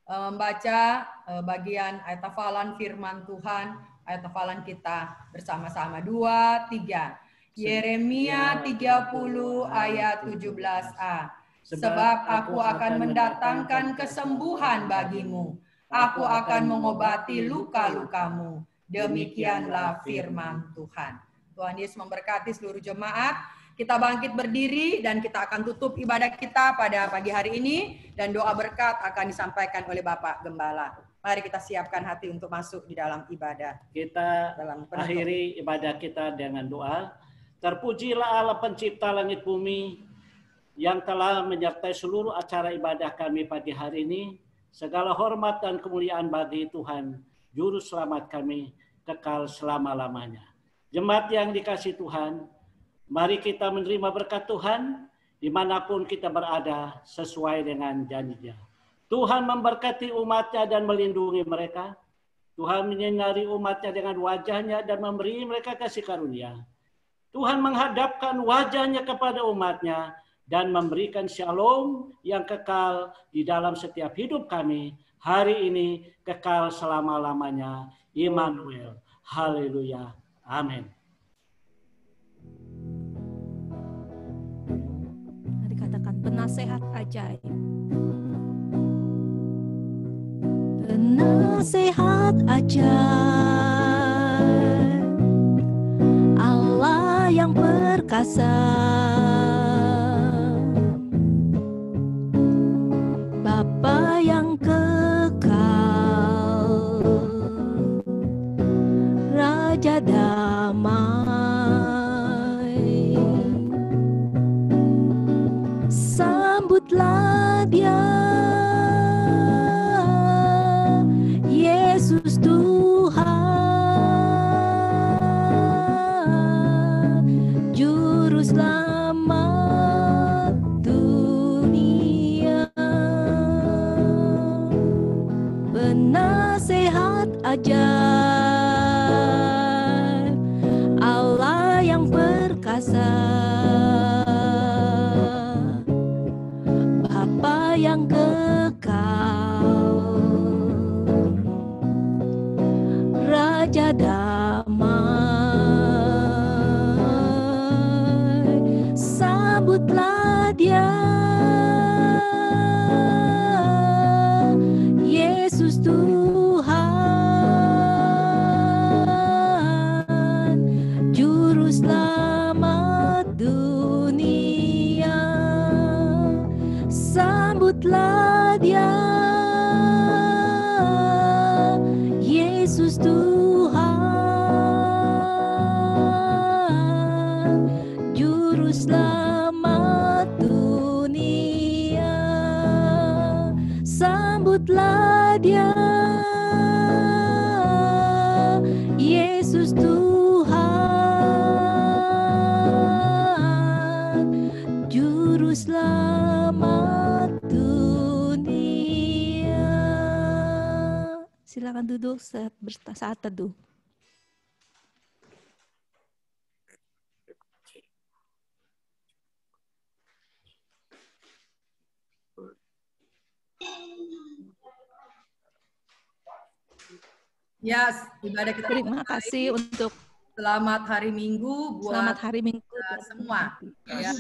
membaca bagian ayat hafalan firman Tuhan, ayat hafalan kita bersama-sama. 2, 3. Yeremia 30 ayat 17a. Sebab aku akan mendatangkan kesembuhan bagimu. Aku akan mengobati luka-lukamu. Demikianlah firman Tuhan. Tuhan Yesus memberkati seluruh jemaat. Kita bangkit berdiri dan kita akan tutup ibadah kita pada pagi hari ini. Dan doa berkat akan disampaikan oleh Bapak Gembala. Mari kita siapkan hati untuk masuk di dalam ibadah. Kita akhiri ibadah kita dengan doa. Terpujilah Allah pencipta langit bumi yang telah menyertai seluruh acara ibadah kami pagi hari ini. Segala hormat dan kemuliaan bagi Tuhan, Juru Selamat kami, kekal selama-lamanya. Jemaat yang dikasihi Tuhan, mari kita menerima berkat Tuhan dimanapun kita berada sesuai dengan janji-Nya. Tuhan memberkati umat-Nya dan melindungi mereka. Tuhan menyinari umat-Nya dengan wajah-Nya dan memberi mereka kasih karunia. Tuhan menghadapkan wajah-Nya kepada umat-Nya dan memberikan shalom yang kekal di dalam setiap hidup kami. Hari ini kekal selama-lamanya. Immanuel. Haleluya. Amin. Mari katakan penasehat ajaib. Penasehat ajaib, Allah yang perkasa, Bapa yang kekal, Raja damai, sambutlah Dia, Yesus Tuhan, Juru Selamat dunia, penasehat ajaib, Allah yang perkasa, Bapa yang kekal, Raja damai, sambutlah Dia, Yesus Tuhan, Juru Selamat dunia, sambutlah Dia, Yesus Tuhan, Juru Selamat dunia, sambutlah Dia, Yesus Tuhan, Juru Selamat dunia. Silakan duduk saat teduh. Yes, ibadah kita. Terima kasih untuk selamat hari Minggu buat selamat hari Minggu semua. Ya.